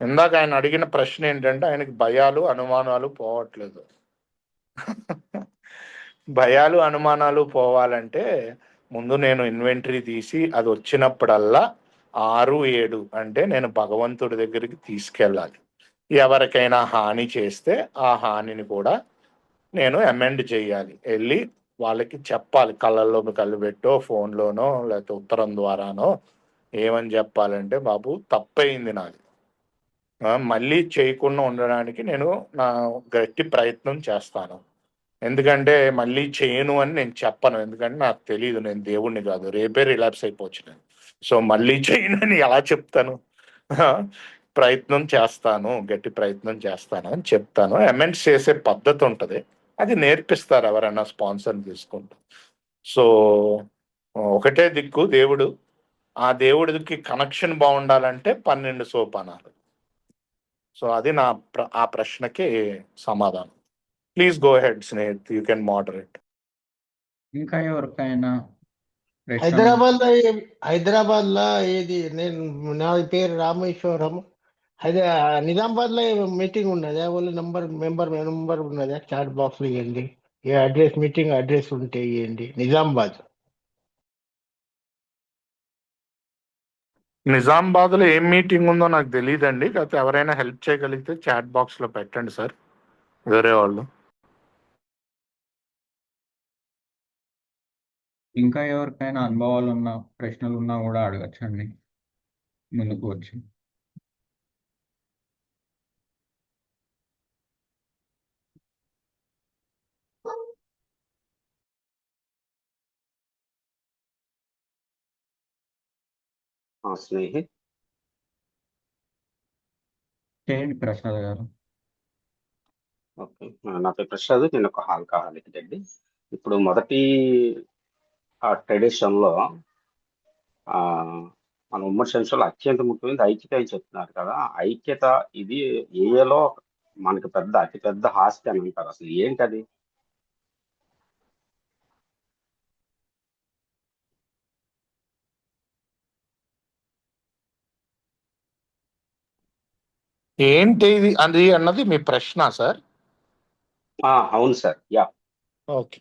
ఇందాక ఆయన అడిగిన ప్రశ్న ఏంటంటే ఆయనకి భయాలు అనుమానాలు పోవట్లేదు. భయాలు అనుమానాలు పోవాలంటే ముందు నేను ఇన్వెంటరీ తీసి అది వచ్చినప్పుడల్లా 6, 7 అంటే నేను భగవంతుడి దగ్గరికి తీసుకెళ్ళాలి. ఎవరికైనా హాని చేస్తే ఆ హానిని కూడా నేను అమెండ్ చేయాలి. వెళ్ళి వాళ్ళకి చెప్పాలి, కళ్ళల్లో కళ్ళు పెట్టో, ఫోన్లోనో, లేకపోతే ఉత్తరం ద్వారానో. ఏమని చెప్పాలంటే, బాబు తప్పయింది నాది, మళ్ళీ చేయకుండా ఉండడానికి నేను నా గట్టి ప్రయత్నం చేస్తాను. ఎందుకంటే మళ్ళీ చేయను అని నేను చెప్పను, ఎందుకంటే నాకు తెలియదు, నేను దేవుణ్ణి కాదు, రేపే రిలాప్స్ అయిపోవచ్చు నేను. సో మళ్ళీ చేయను అని ఎలా చెప్తాను? ప్రయత్నం చేస్తాను, గట్టి ప్రయత్నం చేస్తాను అని చెప్తాను. అమెండ్స్ చేసే పద్ధతి ఉంటుంది, అది నేర్పిస్తారు ఎవరైనా స్పాన్సర్ తీసుకుంటూ. సో ఒకటే దిక్కు దేవుడు, ఆ దేవుడికి కనెక్షన్ బాగుండాలంటే 12 సోపానాలు. సో అది ఆ ప్రశ్నకి సమాధానం. Please go head Snehith, you can moderate. ఇంకా ఎవరికైనా హైదరాబాద్ లో ఏది, నా పేరు రామేశ్వరం. నిజామాబాద్ లో మీటింగ్ ఉన్నదా? వాళ్ళు మెంబర్ ఉన్నదా? చాట్ బాక్స్ లో ఇవ్వండి, ఏ అడ్రస్, మీటింగ్ అడ్రస్ ఉంటే ఇవ్వండి. నిజామాబాద్ లో ఏం మీటింగ్ ఉందో నాకు తెలియదండి, కాకపోతే ఎవరైనా హెల్ప్ చేయగలిగితే చాట్ బాక్స్ లో పెట్టండి సార్, వేరే వాళ్ళు. ఇంకా ఎవరికైనా అనుభవాలు ఉన్నా, ప్రశ్నలు ఉన్నా కూడా అడగచ్చండి ముందుకు వచ్చి. స్నేహిత్ చేయండి ప్రసాద్ గారు. ఓకే, నా పేరు ప్రసాద్, నేను ఒక ఆల్కహాలిక్ అండి. ఇప్పుడు మొదటి ట్రెడిషన్లో మన ఉమ్మడి సంస్థలో అత్యంత ముఖ్యమైనది ఐక్యత అని చెప్తున్నారు కదా. ఐక్యత ఇది ఏలో మనకి అతి పెద్ద ఆస్తి అని అంటారు. అసలు ఏంటది? ఏంటి ఇది అది అన్నది మీ ప్రశ్న సార్? అవును సార్. యా. ఓకే.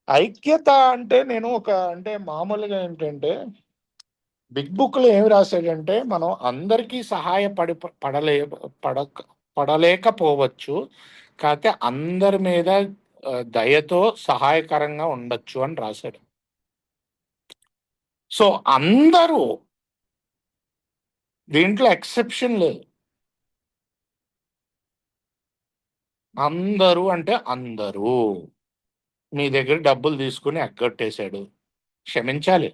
ఐక్యత అంటే నేను అంటే మామూలుగా ఏంటంటే బిగ్ బుక్ లో ఏమి రాశాడంటే మనం అందరికీ పడలే పడక పడలేకపోవచ్చు, కాకపోతే అందరి మీద దయతో సహాయకరంగా ఉండొచ్చు అని రాశాడు. సో అందరూ, దీంట్లో ఎక్సెప్షన్ లేదు. అందరూ అంటే అందరూ. మీ దగ్గర డబ్బులు తీసుకుని ఎగ్గొట్టేశాడు, క్షమించాలి.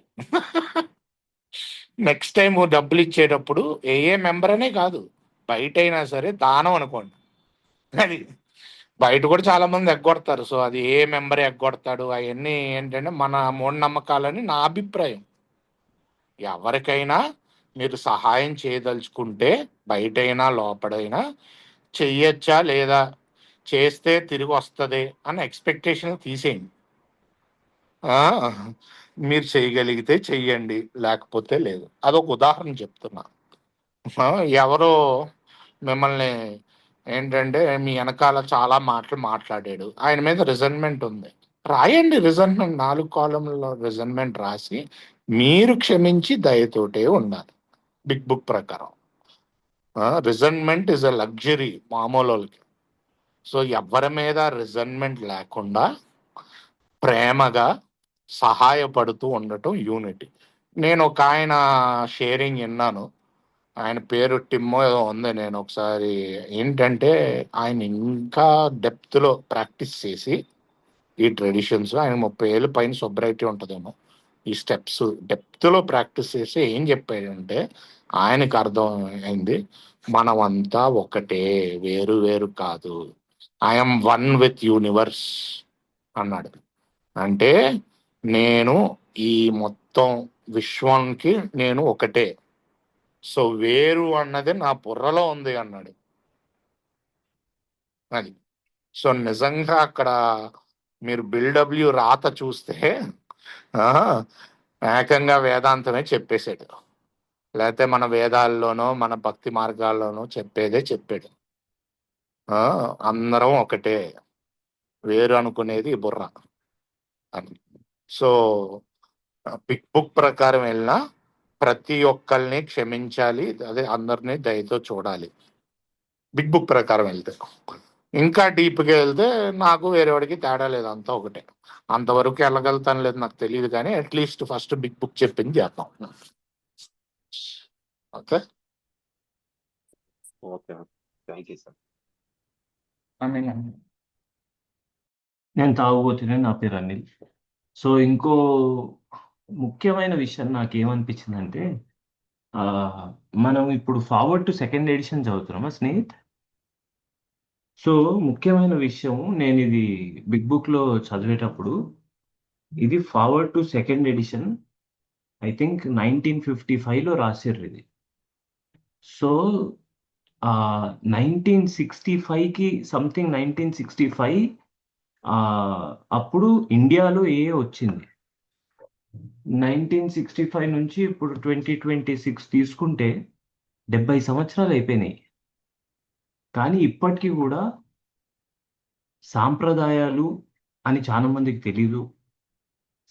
నెక్స్ట్ టైం డబ్బులు ఇచ్చేటప్పుడు ఏ మెంబర్ అనే కాదు, బయట అయినా సరే దానం అనుకోండి. అది బయట కూడా చాలా మంది ఎగ్గొడతారు. సో అది ఏ మెంబర్ ఎగ్గొడతాడు అవన్నీ ఏంటంటే మన మూఢనమ్మకాలని నా అభిప్రాయం. ఎవరికైనా మీరు సహాయం చేయదలుచుకుంటే బయటైనా లోపడైనా చెయ్యొచ్చా లేదా, చేస్తే తిరిగి వస్తుంది అన్న ఎక్స్పెక్టేషన్ తీసేయండి. ఆ, మీరు చేయగలిగితే చెయ్యండి, లేకపోతే లేదు. అదొక ఉదాహరణ చెప్తున్నా. ఎవరో మిమ్మల్ని ఏంటంటే మీ వెనకాల చాలా మాటలు మాట్లాడాడు, ఆయన మీద రిజన్మెంట్ ఉంది, రాయండి రిజన్మెంట్, 4 కాలంలో రిజన్మెంట్ రాసి మీరు క్షమించి దయతోటే ఉండాలి బిగ్ బుక్ ప్రకారం. రిజన్మెంట్ ఇస్ ఎ లగ్జరీ మామూలు వాళ్ళకి. సో ఎవరి మీద రిజన్మెంట్ లేకుండా ప్రేమగా సహాయపడుతూ ఉండటం యూనిటీ. నేను ఒక ఆయన షేరింగ్ విన్నాను, ఆయన పేరు టిమ్మో ఏదో ఉంది. నేను ఒకసారి ఏంటంటే ఆయన ఇంకా డెప్త్లో ప్రాక్టీస్ చేసి ఈ ట్రెడిషన్స్, ఆయన 30 ఏళ్ళ పైన సొబ్రైటీ ఉంటుందేమో, ఈ స్టెప్స్ డెప్త్లో ప్రాక్టీస్ చేసి ఏం చెప్పాడంటే ఆయనకు అర్థం అయింది, మనమంతా ఒకటే, వేరు వేరు కాదు, ఐఎమ్ వన్ విత్ యూనివర్స్ అన్నాడు. అంటే నేను ఈ మొత్తం విశ్వానికి నేను ఒకటే, సో వేరు అన్నది నా బుర్రలో ఉంది అన్నాడు. అది సో నిజంగా అక్కడ మీరు బిల్డబ్ల్యూ రాత చూస్తే ఏకంగా వేదాంతమే చెప్పేశాడు, లేకపోతే మన వేదాల్లోనో మన భక్తి మార్గాల్లోనో చెప్పేదే చెప్పాడు. అందరం ఒకటే, వేరు అనుకునేది బుర్ర అని. సో బిగ్ బుక్ ప్రకారం వెళ్ళినా ప్రతి ఒక్కరిని క్షమించాలి, అదే అందరినీ దయతో చూడాలి బిగ్ బుక్ ప్రకారం వెళ్తే. ఇంకా డీప్గా వెళ్తే నాకు వేరేవాడికి తేడా లేదు, అంతా ఒకటే. అంతవరకు వెళ్ళగలుగుతాను లేదు నాకు తెలియదు, కానీ అట్లీస్ట్ ఫస్ట్ బిగ్ బుక్ చెప్పింది చేద్దాం. Okay okay. Thank you sir. Anil నేను తాగుబోతున్నా, నా పేరు అనిల్. సో ఇంకో ముఖ్యమైన విషయం నాకేమనిపించిందంటే, మనం ఇప్పుడు ఫార్వర్డ్ టు సెకండ్ ఎడిషన్ చదువుతున్నామా స్నేహిత్? సో ముఖ్యమైన విషయం, నేను ఇది బిగ్ బుక్లో చదివేటప్పుడు, ఇది forward to second edition I think 1955లో రాసిర్రు ఇది. సో 1965కి సంథింగ్ 1965 అప్పుడు ఇండియాలో వచ్చింది. 1965 నుంచి ఇప్పుడు 2026 తీసుకుంటే 70 సంవత్సరాలు అయిపోయినాయి. కానీ ఇప్పటికీ కూడా సాంప్రదాయాలు అని చాలా మందికి తెలీదు,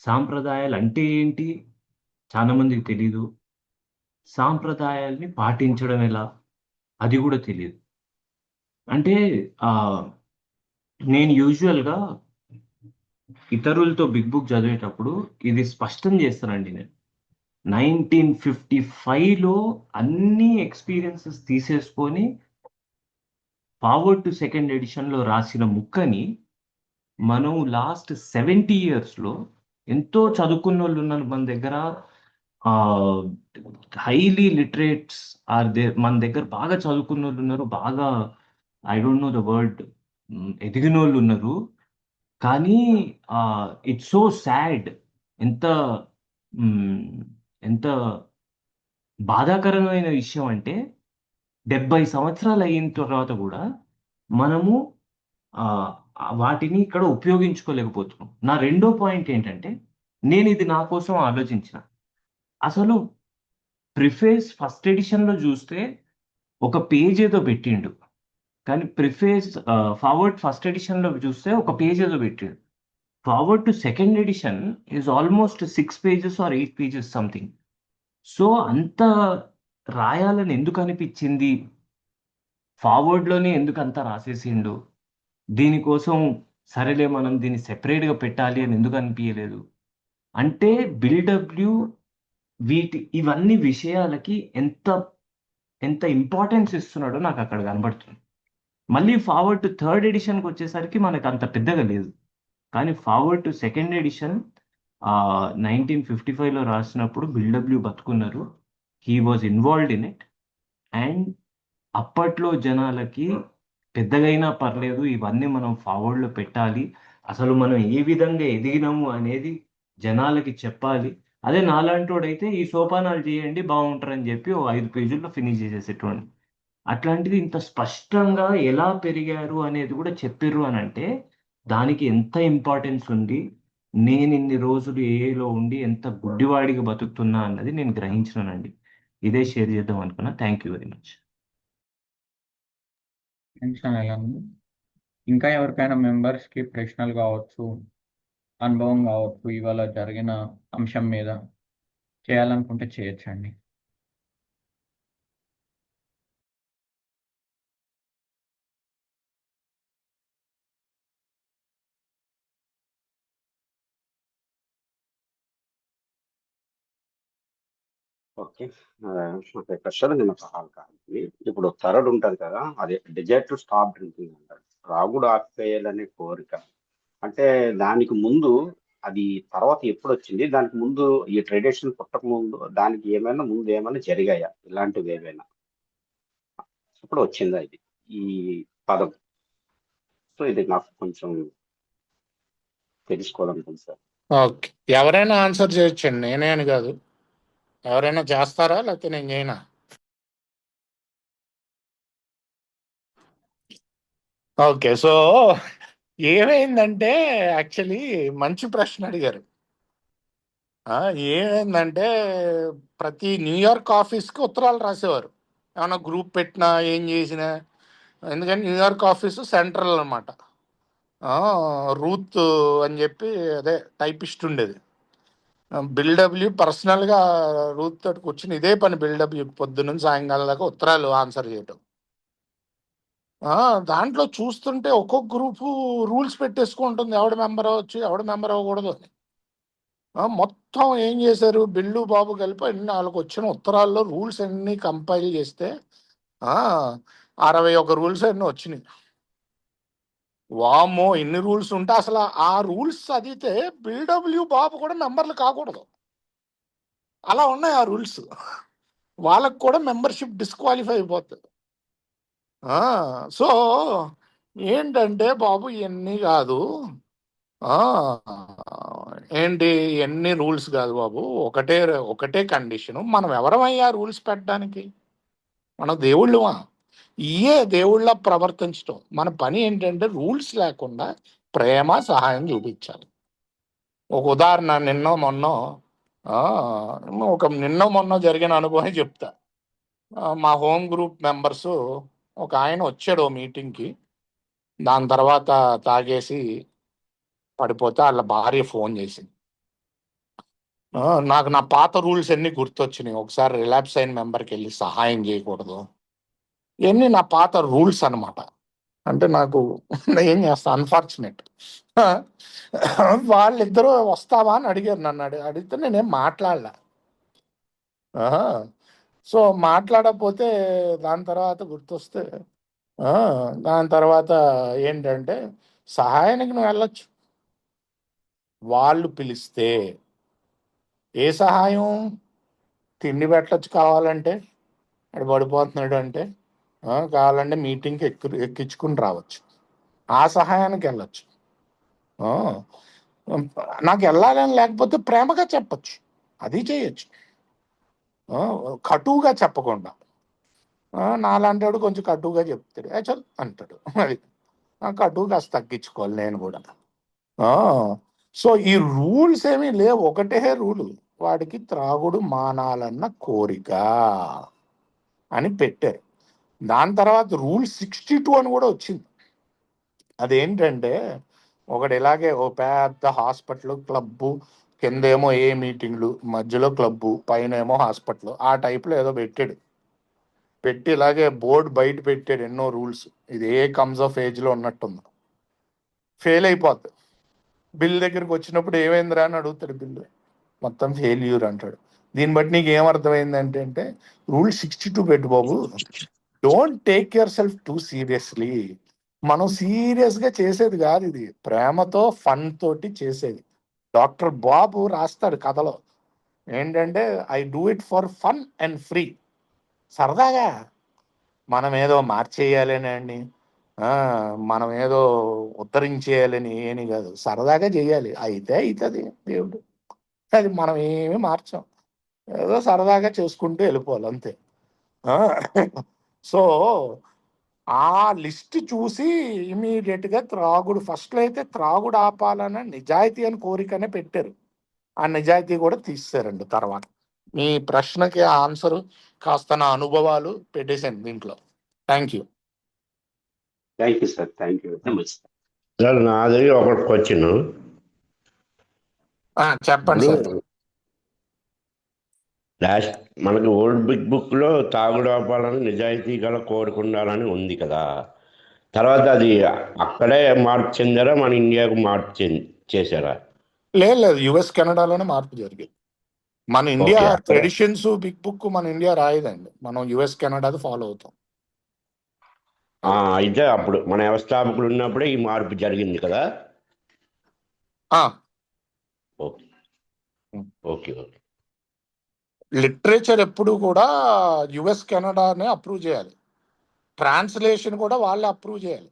సాంప్రదాయాలు అంటే ఏంటి చాలా మందికి తెలీదు, సాంప్రదాయాల్ని పాటించడం ఎలా అది కూడా తెలియదు. అంటే నేను యూజువల్గా ఇతరులతో బిగ్ బుక్ చదివేటప్పుడు ఇది స్పష్టం చేస్తానండి. నేను 1955లో అన్ని ఎక్స్పీరియన్సెస్ తీసేసుకొని ఫార్వర్డ్ టు సెకండ్ ఎడిషన్లో రాసిన ముక్కని మనం లాస్ట్ 70 yearsలో ఎంతో చదువుకున్న వాళ్ళు ఉన్నారు మన దగ్గర, హైలీ లిటరేట్స్ ఆర్ దే, మన దగ్గర బాగా చదువుకున్న వాళ్ళు ఉన్నారు, బాగా I don't know the word, ఎదిగిన వాళ్ళు ఉన్నారు. కానీ ఇట్స్ సో సాడ్, ఎంత ఎంత బాధాకరమైన విషయం అంటే 70 సంవత్సరాలు అయిన తర్వాత కూడా మనము వాటిని ఇక్కడ ఉపయోగించుకోలేకపోతున్నాం. నా రెండో పాయింట్ ఏంటంటే, నేను ఇది నా కోసం ఆలోచించిన, అసలు ప్రిఫేస్ ఫస్ట్ ఎడిషన్లో చూస్తే ఒక పేజ్ ఏదో పెట్టిండు, కానీ ప్రిఫేస్ ఫార్వర్డ్ ఫస్ట్ ఎడిషన్లో చూస్తే ఒక పేజ్ ఏదో పెట్టిండు. Forward to second edition is almost 6 pages or 8 pages something. So అంత రాయాలని ఎందుకు అనిపించింది, ఫార్వర్డ్లోనే ఎందుకు అంత రాసేసిండు, దీనికోసం సరేలే మనం దీన్ని సెపరేట్గా పెట్టాలి అని ఎందుకు అనిపించలేదు అంటే బిల్డబ్ల్యూ ఇవన్నీ విషయాలకి ఎంత ఎంత ఇంపార్టెన్స్ ఇస్తున్నాడో నాకు అక్కడ కనబడుతుంది. మళ్ళీ ఫార్వర్డ్ టు థర్డ్ ఎడిషన్కి వచ్చేసరికి మనకు అంత పెద్దగా లేదు, కానీ ఫార్వర్డ్ టు సెకండ్ ఎడిషన్ 1955లో రాసినప్పుడు బిల్డబ్ల్యూ బతుకున్నారు, he was involved in it. And అప్పట్లో జనాలకి పెద్దగైనా పర్లేదు ఇవన్నీ మనం ఫార్వర్డ్లో పెట్టాలి, అసలు మనం ఏ విధంగా ఎదిగినాము అనేది జనాలకి చెప్పాలి. అదే నాలాంటోడైతే ఈ సోపానాలు చేయండి బాగుంటారని చెప్పి 5 పేజీల్లో ఫినిష్ చేసేసేటువంటి. అట్లాంటిది ఇంత స్పష్టంగా ఎలా పెరిగారు అనేది కూడా చెప్పిర్రు అని అంటే దానికి ఎంత ఇంపార్టెన్స్ ఉంది, నేను ఇన్ని రోజులు ఏలో ఉండి ఎంత గుడ్డివాడిగా బతుకుతున్నా అన్నది నేను గ్రహించినానండి. ఇదే షేర్ చేద్దాం అనుకున్నా. Thank you very much. ఇంకా ఎవరికైనా మెంబర్స్కి ప్రశ్నలు కావచ్చు, అనుభవం కావచ్చు, ఇవాళ జరిగిన అంశం మీద చేయాలనుకుంటే చేయొచ్చండి. ఓకే. నాకు క్వశ్చన్ నిన్న సహాల్ కాదు. ఇప్పుడు థర్డ్ ఉంటుంది కదా, అదే డిజైర్ టు స్టాప్ డ్రింకింగ్ అంటారు, రాగుడు ఆపేయాలనే కోరిక. అంటే దానికి ముందు అది తర్వాత ఎప్పుడు వచ్చింది, దానికి ముందు ఈ ట్రెడిషన్ పుట్టక ముందు దానికి ఏమైనా ముందు ఏమైనా జరిగాయా ఇలాంటివి ఏమైనా, ఇప్పుడు వచ్చిందా ఇది ఈ పదం? సో ఇది నాకు కొంచెం తెలుసుకోవాలనుకుంది సార్. ఓకే, ఎవరైనా ఆన్సర్ చేయొచ్చండి, నేనే అని కాదు. ఎవరైనా చేస్తారా లేకపోతే నేను చేయనా? ఓకే, సో ఏమైందంటే యాక్చువల్లీ మంచి ప్రశ్న అడిగారు. ఏమైందంటే ప్రతి న్యూయార్క్ ఆఫీస్కి ఉత్తరాలు రాసేవారు, ఏమైనా గ్రూప్ పెట్టినా ఏం చేసినా. ఎందుకంటే న్యూయార్క్ ఆఫీసు సెంట్రల్ అనమాట. రూత్ అని చెప్పి అదే టైపిస్ట్ ఉండేది. బిల్డబ్ల్యూ పర్సనల్గా రూత్ తోటి కూర్చుని ఇదే పని, బిల్డబ్ల్యూ పొద్దున్న సాయంకాలం దాకా ఉత్తరాలు ఆన్సర్ చేయటం. దాంట్లో చూస్తుంటే ఒక్కొక్క గ్రూపు రూల్స్ పెట్టేసుకుంటుంది, ఎవడ మెంబర్ అవ్వచ్చు ఎవడ మెంబర్ అవ్వకూడదు అని. మొత్తం ఏం చేశారు, బిల్లు బాబు కలిపి వాళ్ళకి వచ్చిన ఉత్తరాల్లో రూల్స్ అన్నీ కంపైల్ చేస్తే 61 రూల్స్ అన్నీ వచ్చినాయి. వామ్మో, ఇన్ని రూల్స్ ఉంటే అసలు ఆ రూల్స్ చదివితే బిల్డబ్ల్యూ బాబు కూడా మెంబర్లు కాకూడదు, అలా ఉన్నాయి ఆ రూల్స్. వాళ్ళకు కూడా మెంబర్షిప్ డిస్క్వాలిఫై అయిపోతుంది. సో ఏంటంటే బాబు ఇవన్నీ కాదు, ఏంటి ఎన్ని రూల్స్ కాదు బాబు, ఒకటే కండిషను, మనం ఎవరమయ్యా రూల్స్ పెట్టడానికి? మనం దేవుళ్ళమా? ఇయే దేవుళ్ళ ప్రవర్తించడం. మన పని ఏంటంటే రూల్స్ లేకుండా ప్రేమ సహాయం చూపించాలి. ఒక ఉదాహరణ నిన్న మొన్న జరిగిన అనుభవం చెప్తా. మా హోమ్ గ్రూప్ మెంబర్స్ ఒక ఆయన వచ్చాడు మీటింగ్కి, దాని తర్వాత తాగేసి పడిపోతే వాళ్ళ భార్య ఫోన్ చేసింది. నాకు నా పాత రూల్స్ అన్నీ గుర్తొచ్చినాయి, ఒకసారి రిలాప్స్ అయిన మెంబర్కి వెళ్ళి సహాయం చేయకూడదు, ఇవన్నీ నా పాత రూల్స్ అనమాట. అంటే నాకు ఏం చేస్తా, అన్ఫార్చునేట్. వాళ్ళిద్దరూ వస్తావా అని అడిగారు, నన్ను అడిగితే నేనేం మాట్లాడలే. సో మాట్లాడకపోతే దాని తర్వాత గుర్తొస్తే దాని తర్వాత ఏంటంటే సహాయానికి నువ్వు వెళ్ళొచ్చు, వాళ్ళు పిలిస్తే. ఏ సహాయం? తిండి పెట్టచ్చు కావాలంటే, అక్కడ పడిపోతున్నాడు అంటే కావాలంటే మీటింగ్కి ఎక్కించుకుని రావచ్చు, ఆ సహాయానికి వెళ్ళచ్చు. నాకు వెళ్ళాలని లేకపోతే ప్రేమగా చెప్పచ్చు, అది చేయొచ్చు, కటువుగా చెప్పకుండా. నాలాంటాడు కొంచెం కటువుగా చెప్తాడు, చల్ అంటాడు, అది కటువు కాస్త తగ్గించుకోవాలి నేను కూడా. సో ఈ రూల్స్ ఏమీ లేవు, ఒకటే రూలు, వాడికి త్రాగుడు మానాలన్న కోరిక అని పెట్టారు. దాని తర్వాత రూల్ 62 అని కూడా వచ్చింది. అదేంటంటే ఒకటి ఇలాగే ఓ పెద్ద హాస్పిటల్ క్లబ్బు, కిందేమో ఏ మీటింగ్లు, మధ్యలో క్లబ్బు, పైన ఏమో హాస్పిటల్, ఆ టైప్లో ఏదో పెట్టాడు. పెట్టి ఇలాగే బోర్డు బయట పెట్టాడు ఎన్నో రూల్స్. ఇది ఏ కమ్స్ ఆఫ్ ఏజ్లో ఉన్నట్టుంది. ఫెయిల్ అయిపోద్ది. బిల్ దగ్గరికి వచ్చినప్పుడు ఏమైందిరా అని అడుగుతాడు. బిల్లు మొత్తం ఫెయిల్యూర్ అంటాడు. దీన్ని బట్టి నీకు ఏమర్థమైందంటే అంటే రూల్ 62 పెట్టు బాబు, don't take yourself too seriously. మనం సీరియస్గా చేసేది కాదు ఇది, ప్రేమతో ఫన్ తోటి చేసేది. డాక్టర్ బాబు రాస్తాడు కథలో ఏంటంటే I do it for fun and free. సరదాగా మనం ఏదో మార్చేయాలని అండి, మనం ఏదో ఉద్ధరించేయాలని ఏమి కాదు, సరదాగా చేయాలి. అయితే అవుతుంది దేవుడు, అది మనం ఏమి మార్చాం, ఏదో సరదాగా చేసుకుంటూ వెళ్ళిపోవాలి అంతే. సో ఆ లిస్ట్ చూసి ఇమీడియట్గా త్రాగుడు, ఫస్ట్లో అయితే త్రాగుడు ఆపాలన్న నిజాయితీ అని కోరికనే పెట్టారు. ఆ నిజాయితీ కూడా తీసేశారండి తర్వాత. మీ ప్రశ్నకి ఆన్సర్ కాస్త నా అనుభవాలు పెట్టేశాను దీంట్లో. Thank you. Thank you sir, thank you very much. Sir నాది ఒక క్వశ్చన్. చెప్పండి సార్. లాస్ట్ మనకి ఓల్డ్ బిగ్ బుక్ లో తాగుడు ఆపాలని నిజాయితీ గల కోరుకుండాలని ఉంది కదా, తర్వాత అది అక్కడే మార్పు చెందారా మన ఇండియాకు మార్పు చేశారా? లేదు, యుఎస్ కెనడాలోనే మార్పు జరిగింది. మన ఇండియా Okay, అక్కడ- ట్రెడిషన్స్ బిగ్ బుక్ మన ఇండియా రాయదండి, మనం యుఎస్ కెనడాది ఫాలో అవుతాం. అయితే అప్పుడు మన వ్యవస్థాపకులు ఉన్నప్పుడే ఈ మార్పు జరిగింది కదా. Okay okay okay. లిటరేచర్ ఎప్పుడు కూడా యుఎస్ కెనడానే అప్రూవ్ చేయాలి, ట్రాన్స్లేషన్ కూడా వాళ్ళే అప్రూవ్ చేయాలి.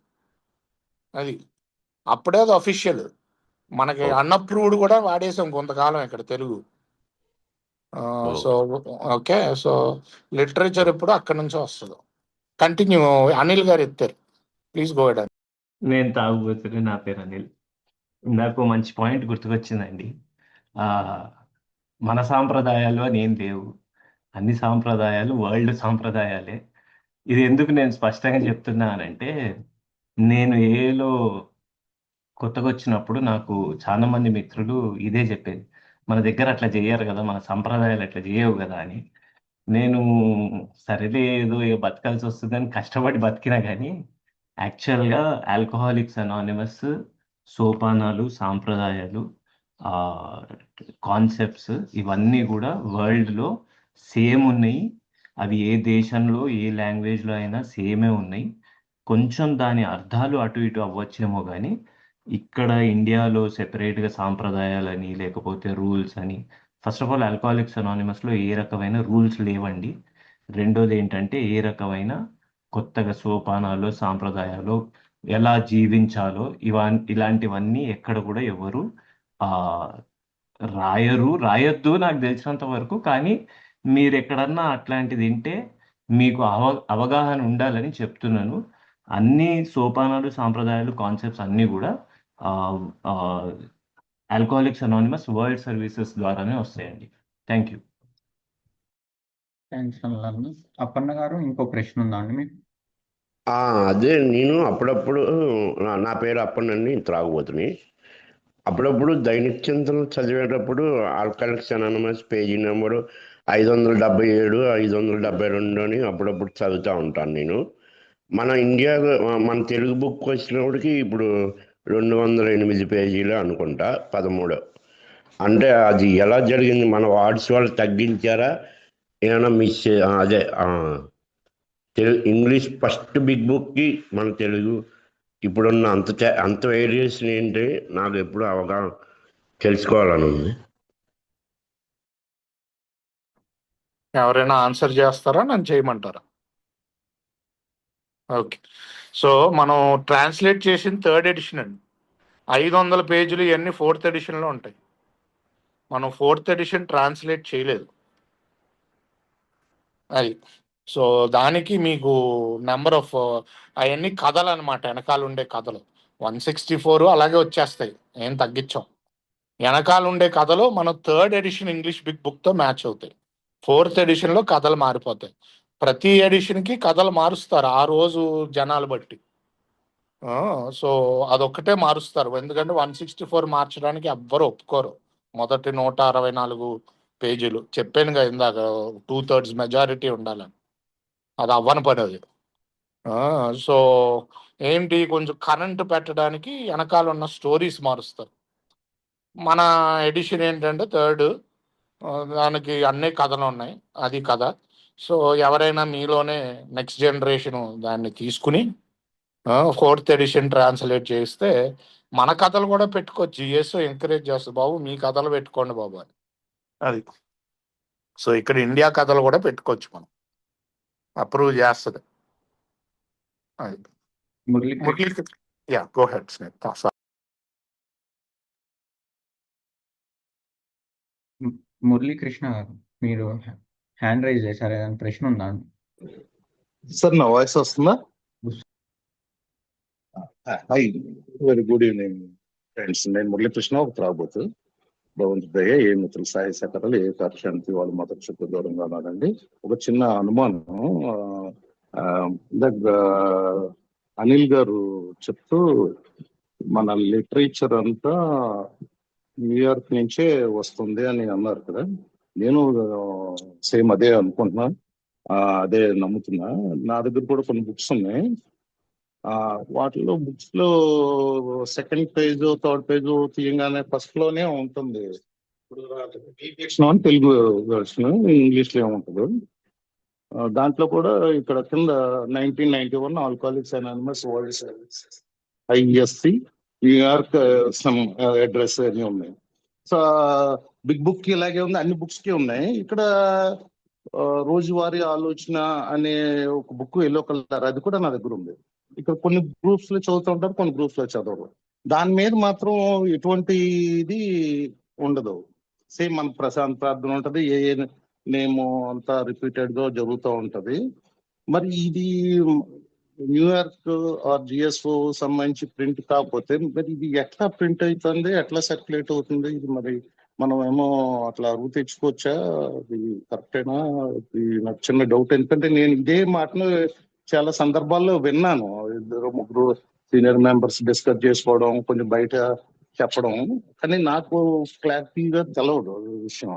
అది అప్పుడే అది అఫీషియల్. మనకి అన్అప్రూవ్డ్ కూడా వాడేసాం కొంతకాలం ఇక్కడ Telugu. So okay, so literature ఎప్పుడు అక్కడి నుంచే వస్తుంది. కంటిన్యూ, అనిల్ గారు ఎత్తారు, ప్లీజ్ గో అహెడ్. నేను తాగుబోతున్నా, నా పేరు అనిల్. నాకు మంచి పాయింట్ గుర్తుకొచ్చిందండి. ఆ మన సాంప్రదాయాలు అని ఏం లేవు, అన్ని సాంప్రదాయాలు వరల్డ్ సాంప్రదాయాలే. ఇది ఎందుకు నేను స్పష్టంగా చెప్తున్నానంటే, నేను ఏలో కొత్తగా వచ్చినప్పుడు నాకు చాలా మంది మిత్రులు ఇదే చెప్పేది, మన దగ్గర అట్లా చేయరు కదా, మన సంప్రదాయాలు అట్లా చేయవు కదా అని. నేను సరేలే ఏదో బతకాల్సి వస్తుందని కష్టపడి బతికినా కానీ యాక్చువల్గా ఆల్కహాలిక్స్ అనానిమస్ సోపానాలు, సాంప్రదాయాలు, కాన్సెప్ట్స్ ఇవన్నీ కూడా వరల్డ్లో సేమ్ ఉన్నాయి. అవి ఏ దేశంలో ఏ లాంగ్వేజ్లో అయినా సేమే ఉన్నాయి. కొంచెం దాని అర్థాలు అటు ఇటు అవ్వచ్చేమో కానీ ఇక్కడ ఇండియాలో సెపరేట్గా సాంప్రదాయాలని లేకపోతే రూల్స్ అని, ఫస్ట్ ఆఫ్ ఆల్ ఆల్కహాలిక్స్ అనానిమస్లో ఏ రకమైన రూల్స్ లేవండి. రెండోది ఏంటంటే ఏ రకమైన కొత్తగా సోపానాలు, సాంప్రదాయాలు ఎలా జీవించాలో ఇలాంటివన్నీ ఎక్కడ కూడా ఎవరు రాయొద్దు నాకు తెలిసినంత వరకు. కానీ మీరు ఎక్కడన్నా అట్లాంటిది వింటే మీకు అవగాహన ఉండాలని చెప్తున్నాను. అన్ని సోపానాలు, సాంప్రదాయాలు, కాన్సెప్ట్స్ అన్నీ కూడా ఆల్కహాలిక్స్ అనానిమస్ వరల్డ్ సర్వీసెస్ ద్వారానే వస్తాయండి. Thank you. థ్యాంక్స్ అన్న. అప్పన్న గారు, ఇంకో ప్రశ్న ఉందా అండి మీకు? అదే నేను అప్పుడప్పుడు నా పేరు అప్పనండి, త్రాగుబోతుని. అప్పుడప్పుడు దైనిక చింతనలు చదివేటప్పుడు ఆల్కహాలిక్స్ అనానిమస్ పేజీ నెంబరు 577, 572 అని అప్పుడప్పుడు చదువుతూ ఉంటాను నేను. మన ఇండియా, మన తెలుగు బుక్ వచ్చినప్పటికి ఇప్పుడు 208 పేజీలు అనుకుంటా, 13. అంటే అది ఎలా జరిగింది? మన వార్డ్స్ వాళ్ళు తగ్గించారా, ఏమైనా మిస్? అదే ఇంగ్లీష్ ఫస్ట్ బిగ్ బుక్కి మన తెలుగు ఇప్పుడున్న అంత వేరియేషన్ ఏంటి నాకు ఎప్పుడు అవగాహన తెలుసుకోవాలని ఉంది. ఎవరైనా ఆన్సర్ చేస్తారా, నన్ను చేయమంటారా? ఓకే, సో మనం ట్రాన్స్లేట్ చేసిన 3rd ఎడిషన్ అండి. 500 పేజీలు ఇవన్నీ 4th ఎడిషన్లో ఉంటాయి. మనం 4th ఎడిషన్ ట్రాన్స్లేట్ చేయలేదు అది. సో దానికి మీకు నెంబర్ ఆఫ్ అవన్నీ కథలు అనమాట, వెనకాల ఉండే కథలు 164 అలాగే వచ్చేస్తాయి, ఏం తగ్గించాం. వెనకాల ఉండే కథలు మనం 3rd ఎడిషన్ ఇంగ్లీష్ బిగ్ బుక్తో మ్యాచ్ అవుతాయి. 4th ఎడిషన్లో కథలు మారిపోతాయి. ప్రతి ఎడిషన్కి కథలు మారుస్తారు ఆ రోజు జనాలు బట్టి. సో అదొక్కటే మారుస్తారు, ఎందుకంటే 164 మార్చడానికి ఎవ్వరు ఒప్పుకోరు. మొదటి 164 పేజీలు చెప్పాను కదా ఇందాక, 2/3 మెజారిటీ ఉండాలని. అది అవ్వని పని అది. సో ఏంటి, కొంచెం కరెంట్ పెట్టడానికి వెనకాల ఉన్న స్టోరీస్ మారుస్తారు. మన ఎడిషన్ ఏంటంటే థర్డ్, దానికి అన్ని కథలు ఉన్నాయి, అది కథ. సో ఎవరైనా మీలోనే నెక్స్ట్ జనరేషన్ దాన్ని తీసుకుని 4th ఎడిషన్ ట్రాన్స్లేట్ చేస్తే మన కథలు కూడా పెట్టుకోవచ్చు. జిఎస్ ఎంకరేజ్ చేస్తుంది, బాబు మీ కథలు పెట్టుకోండి బాబు అని. అది సో ఇక్కడ ఇండియా కథలు కూడా పెట్టుకోవచ్చు, మనం అప్రూవ్ చేస్తుంది. అది Murali. Yeah, go head snake. Muralikrishna గారు, మీరు హ్యాండ్ రైజ్ చేశారు, ఏదైనా ప్రశ్న ఉందా? సార్ నా వాయిస్ వస్తుందా? Hi, very good evening friends. నేను మురళీకృష్ణ, ఒక త్రాగబోతు. భగవంతుడయ్య ఏ మిత్రులు సాయి సకరాలు ఏ కార్శాంతి వాళ్ళు మాత్రం చుట్టూ దూరంగా ఉన్నారండి. ఒక చిన్న అనుమానం. ఇందాక అనిల్ గారు చెప్తూ మన లిటరేచర్ అంతా న్యూయార్క్ నుంచే వస్తుంది అని అన్నారు కదా. నేను సేమ్ అదే అనుకుంటున్నా, అదే నమ్ముతున్నా. నా దగ్గర కూడా కొన్ని బుక్స్ ఉన్నాయి. వాటిలో బుక్స్ లో సెకండ్ పేజ్ థర్డ్ పేజ్ తీయగానే ఫస్ట్ లోనే ఉంటుంది ఇప్పుడు తెలుగు వెర్షన్, ఇంగ్లీష్ లో ఏముంటుంది. దాంట్లో కూడా ఇక్కడ కింద 1991 alcoholics anonymous world service ISC New York some address అన్ని ఉన్నాయి. సో బిగ్ బుక్ కి ఇలాగే ఉంది, అన్ని బుక్స్ కి ఉన్నాయి. ఇక్కడ రోజువారీ ఆలోచన అనే ఒక బుక్ ఎల్లో కలర్, అది కూడా నా దగ్గర ఉంది. ఇక్కడ కొన్ని గ్రూప్స్ లో చదువుతూ ఉంటారు, కొన్ని గ్రూప్స్ లో చదవరు. దాని మీద మాత్రం ఎటువంటి ఇది ఉండదు. సేమ్ మన ప్రశాంత్ ప్రార్థన ఉంటది, ఏ నేమ్ అంతా రిపీటెడ్ గా జరుగుతూ ఉంటది. మరి ఇది న్యూయార్క్ ఆర్ GSO సంబంధించి ప్రింట్ కాకపోతే మరి ఇది ఎట్లా ప్రింట్ అవుతుంది, ఎట్లా సర్క్యులేట్ అవుతుంది? ఇది మరి మనం ఏమో అట్లా అరువు తెచ్చుకోవచ్చా? అది కరెక్టేనా? ఇది నాకు చిన్న డౌట్. ఎందుకంటే నేను ఇదే మాటను చాలా సందర్భాల్లో విన్నాను. 2-3 సీనియర్ మెంబర్స్ డిస్కస్ చేసుకోవడం, కొంచెం బయట చెప్పడం, కానీ నాకు క్లారిటీగా తెలవదు విషయం.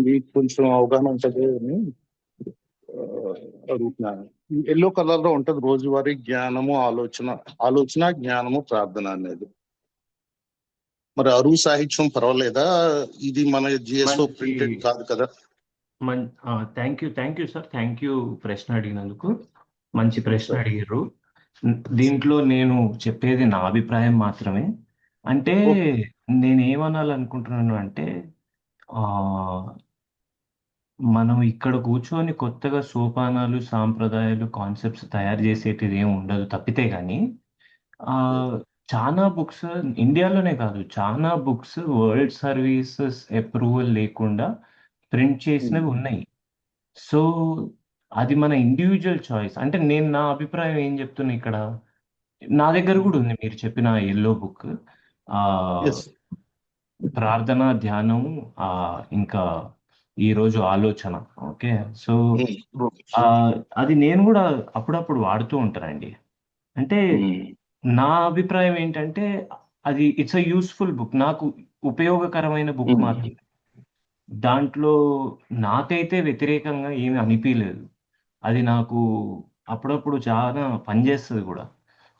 మీకు కొంచెం అవగాహన ఉంటుంది అని అడుగుతున్నాను. ఎల్లో కలర్ లో ఉంటది రోజువారీ జ్ఞానము ఆలోచన జ్ఞానము ప్రార్థన అనేది. మరి అరువు సాహిత్యం పర్వాలేదా? ఇది మన GSO ప్రింటెడ్ కాదు కదా. Thank you sir, thank you ప్రశ్న అడిగినందుకు. మంచి ప్రశ్న అడిగారు. దీంట్లో నేను చెప్పేది నా అభిప్రాయం మాత్రమే. అంటే నేనేమనాలనుకుంటున్నాను అంటే, మనం ఇక్కడ కూర్చొని కొత్తగా సోపానాలు, సాంప్రదాయాలు, కాన్సెప్ట్స్ తయారు చేసేటిది ఏమి ఉండదు తప్పితే కానీ, చాలా బుక్స్ ఇండియాలోనే కాదు, చాలా బుక్స్ వరల్డ్ సర్వీసెస్ అప్రూవల్ లేకుండా ప్రింట్ చేసినవి ఉన్నాయి. సో అది మన ఇండివిజువల్ చాయిస్. అంటే నేను నా అభిప్రాయం ఏం చెప్తున్నా ఇక్కడ, నా దగ్గర కూడా ఉంది మీరు చెప్పిన ఎల్లో బుక్, ప్రార్థన, ధ్యానం, ఇంకా ఈరోజు ఆలోచన. ఓకే, సో అది నేను కూడా అప్పుడప్పుడు వాడుతూ ఉంటానండి. అంటే నా అభిప్రాయం ఏంటంటే, అది ఇట్స్ అ యూస్ఫుల్ బుక్, నాకు ఉపయోగకరమైన బుక్ మాత్రమే. దాంట్లో నాకైతే వ్యతిరేకంగా ఏమి అనిపించలేదు. అది నాకు అప్పుడప్పుడు చాలా పనిచేస్తుంది కూడా.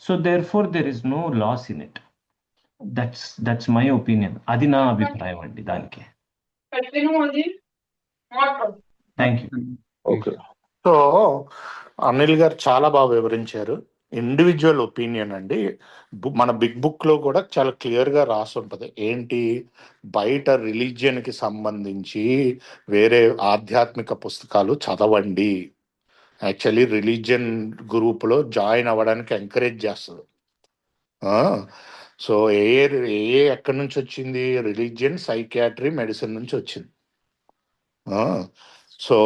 So therefore there is no loss in it. That's my opinion. అది నా అభిప్రాయం అండి దానికి. Thank you. Okay. So Anil గారు చాలా బాగా వివరించారు. ఇండివిజువల్ ఒపీనియన్ అండి. మన బిగ్ బుక్ లో కూడా చాలా క్లియర్ గా రాసి ఉంటది. ఏంటి, బయట రిలీజియన్ కి సంబంధించి వేరే ఆధ్యాత్మిక పుస్తకాలు చదవండి. యాక్చువల్లీ రిలీజియన్ గ్రూప్ లో జాయిన్ అవ్వడానికి ఎంకరేజ్ చేస్తుంది. సో ఎక్కడి నుంచి వచ్చింది? రిలీజియన్, సైకియాట్రీ, మెడిసిన్ నుంచి వచ్చింది. సో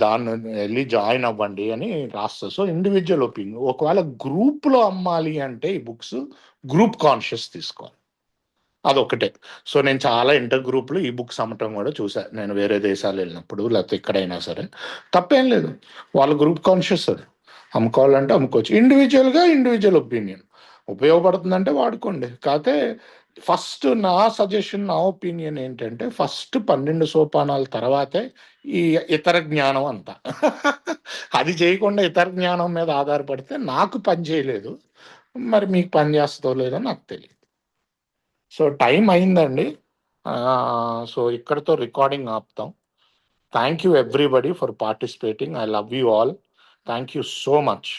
దాన్ని వెళ్ళి జాయిన్ అవ్వండి అని రాస్తారు. So individual opinion. ఒకవేళ గ్రూప్లో అమ్మాలి అంటే ఈ బుక్స్ గ్రూప్ కాన్షియస్ తీసుకోవాలి. అదొకటే. సో నేను చాలా ఇంటర్ గ్రూప్‌లో ఈ బుక్స్ అమ్మటం కూడా చూసా. నేను వేరే దేశాలు వెళ్ళినప్పుడు లేకపోతే ఎక్కడైనా సరే. తప్పేం లేదు. వాళ్ళ గ్రూప్ కాన్షియస్ అది. అమ్ముకోవాలంటే అమ్ముకోవచ్చు. Individual opinion. ఉపయోగపడుతుందంటే వాడుకోండి. కాతే ఫస్ట్ నా సజెషన్, నా ఒపీనియన్ ఏంటంటే ఫస్ట్ 12 సోపానాల తర్వాతే ఈ ఇతర జ్ఞానం అంతా. అది చేయకుండా ఇతర జ్ఞానం మీద ఆధారపడితే నాకు పని చేయలేదు. మరి మీకు పని చేస్తుందో లేదో నాకు తెలియదు. సో టైం అయిందండి. సో ఇక్కడితో రికార్డింగ్ ఆపుతాం. Thank you everybody for participating. I love you all. Thank you so much.